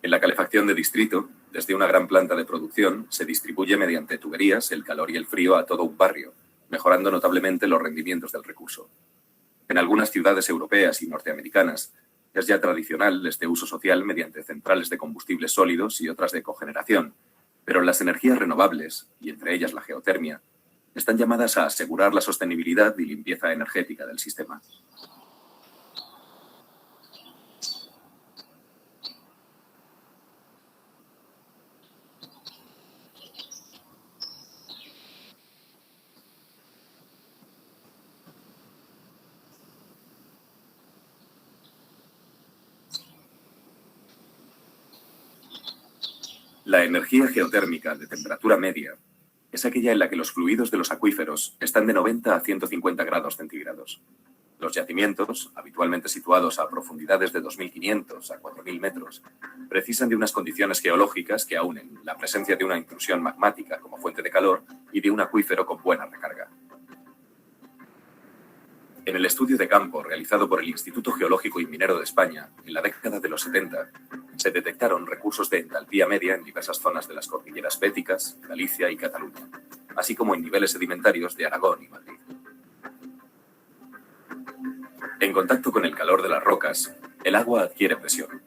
En la calefacción de distrito, desde una gran planta de producción, se distribuye mediante tuberías el calor y el frío a todo un barrio, mejorando notablemente los rendimientos del recurso. En algunas ciudades europeas y norteamericanas es ya tradicional este uso social mediante centrales de combustibles sólidos y otras de cogeneración, pero las energías renovables, y entre ellas la geotermia, están llamadas a asegurar la sostenibilidad y limpieza energética del sistema. La energía geotérmica de temperatura media es aquella en la que los fluidos de los acuíferos están de 90 a 150 grados centígrados. Los yacimientos, habitualmente situados a profundidades de 2.500 a 4.000 metros, precisan de unas condiciones geológicas que aúnen la presencia de una intrusión magmática como fuente de calor y de un acuífero con buena recarga. En el estudio de campo realizado por el Instituto Geológico y Minero de España en la década de los 70, se detectaron recursos de entalpía media en diversas zonas de las cordilleras béticas, Galicia y Cataluña, así como en niveles sedimentarios de Aragón y Madrid. En contacto con el calor de las rocas, el agua adquiere presión,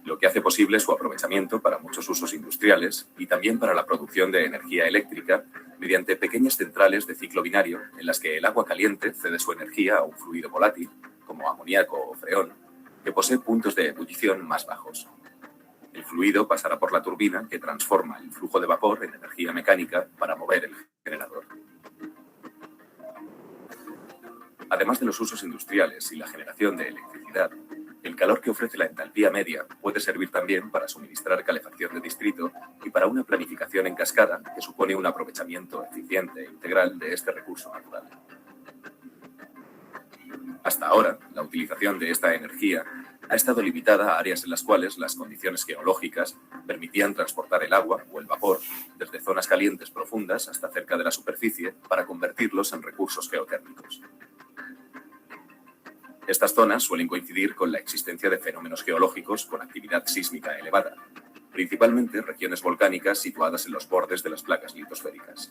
lo que hace posible su aprovechamiento para muchos usos industriales y también para la producción de energía eléctrica mediante pequeñas centrales de ciclo binario en las que el agua caliente cede su energía a un fluido volátil, como amoníaco o freón, que posee puntos de ebullición más bajos. El fluido pasará por la turbina que transforma el flujo de vapor en energía mecánica para mover el generador. Además de los usos industriales y la generación de electricidad, El calor que ofrece la entalpía media puede servir también para suministrar calefacción de distrito y para una planificación en cascada que supone un aprovechamiento eficiente e integral de este recurso natural. Hasta ahora, la utilización de esta energía ha estado limitada a áreas en las cuales las condiciones geológicas permitían transportar el agua o el vapor desde zonas calientes profundas hasta cerca de la superficie para convertirlos en recursos geotérmicos. Estas zonas suelen coincidir con la existencia de fenómenos geológicos con actividad sísmica elevada, principalmente regiones volcánicas situadas en los bordes de las placas litosféricas.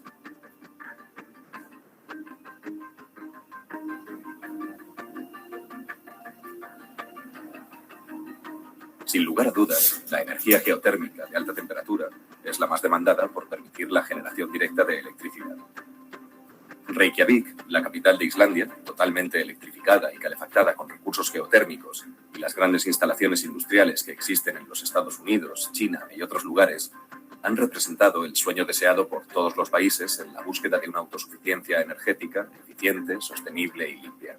Sin lugar a dudas, la energía geotérmica de alta temperatura es la más demandada por permitir la generación directa de electricidad. Reykjavik, la capital de Islandia, totalmente electrificada y calefactada con recursos geotérmicos, y las grandes instalaciones industriales que existen en los Estados Unidos, China y otros lugares, han representado el sueño deseado por todos los países en la búsqueda de una autosuficiencia energética eficiente, sostenible y limpia.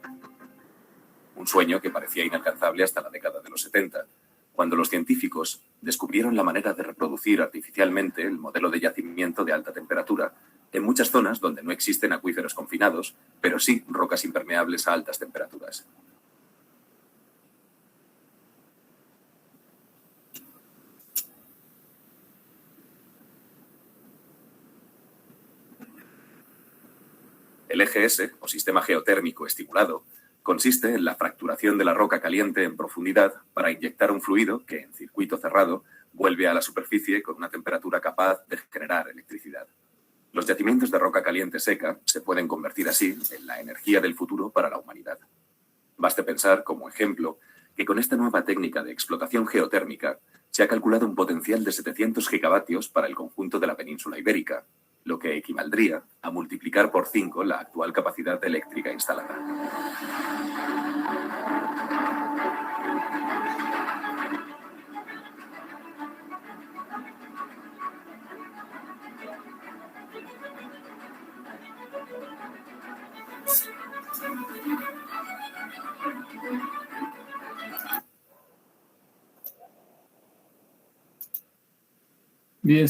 Un sueño que parecía inalcanzable hasta la década de los 70, cuando los científicos descubrieron la manera de reproducir artificialmente el modelo de yacimiento de alta temperatura en muchas zonas donde no existen acuíferos confinados, pero sí rocas impermeables a altas temperaturas. El EGS, o sistema geotérmico estimulado, consiste en la fracturación de la roca caliente en profundidad para inyectar un fluido que, en circuito cerrado, vuelve a la superficie con una temperatura capaz de generar electricidad. Los yacimientos de roca caliente seca se pueden convertir así en la energía del futuro para la humanidad. Baste pensar, como ejemplo, que con esta nueva técnica de explotación geotérmica se ha calculado un potencial de 700 gigavatios para el conjunto de la península ibérica, lo que equivaldría a multiplicar por 5 la actual capacidad eléctrica instalada. Bien,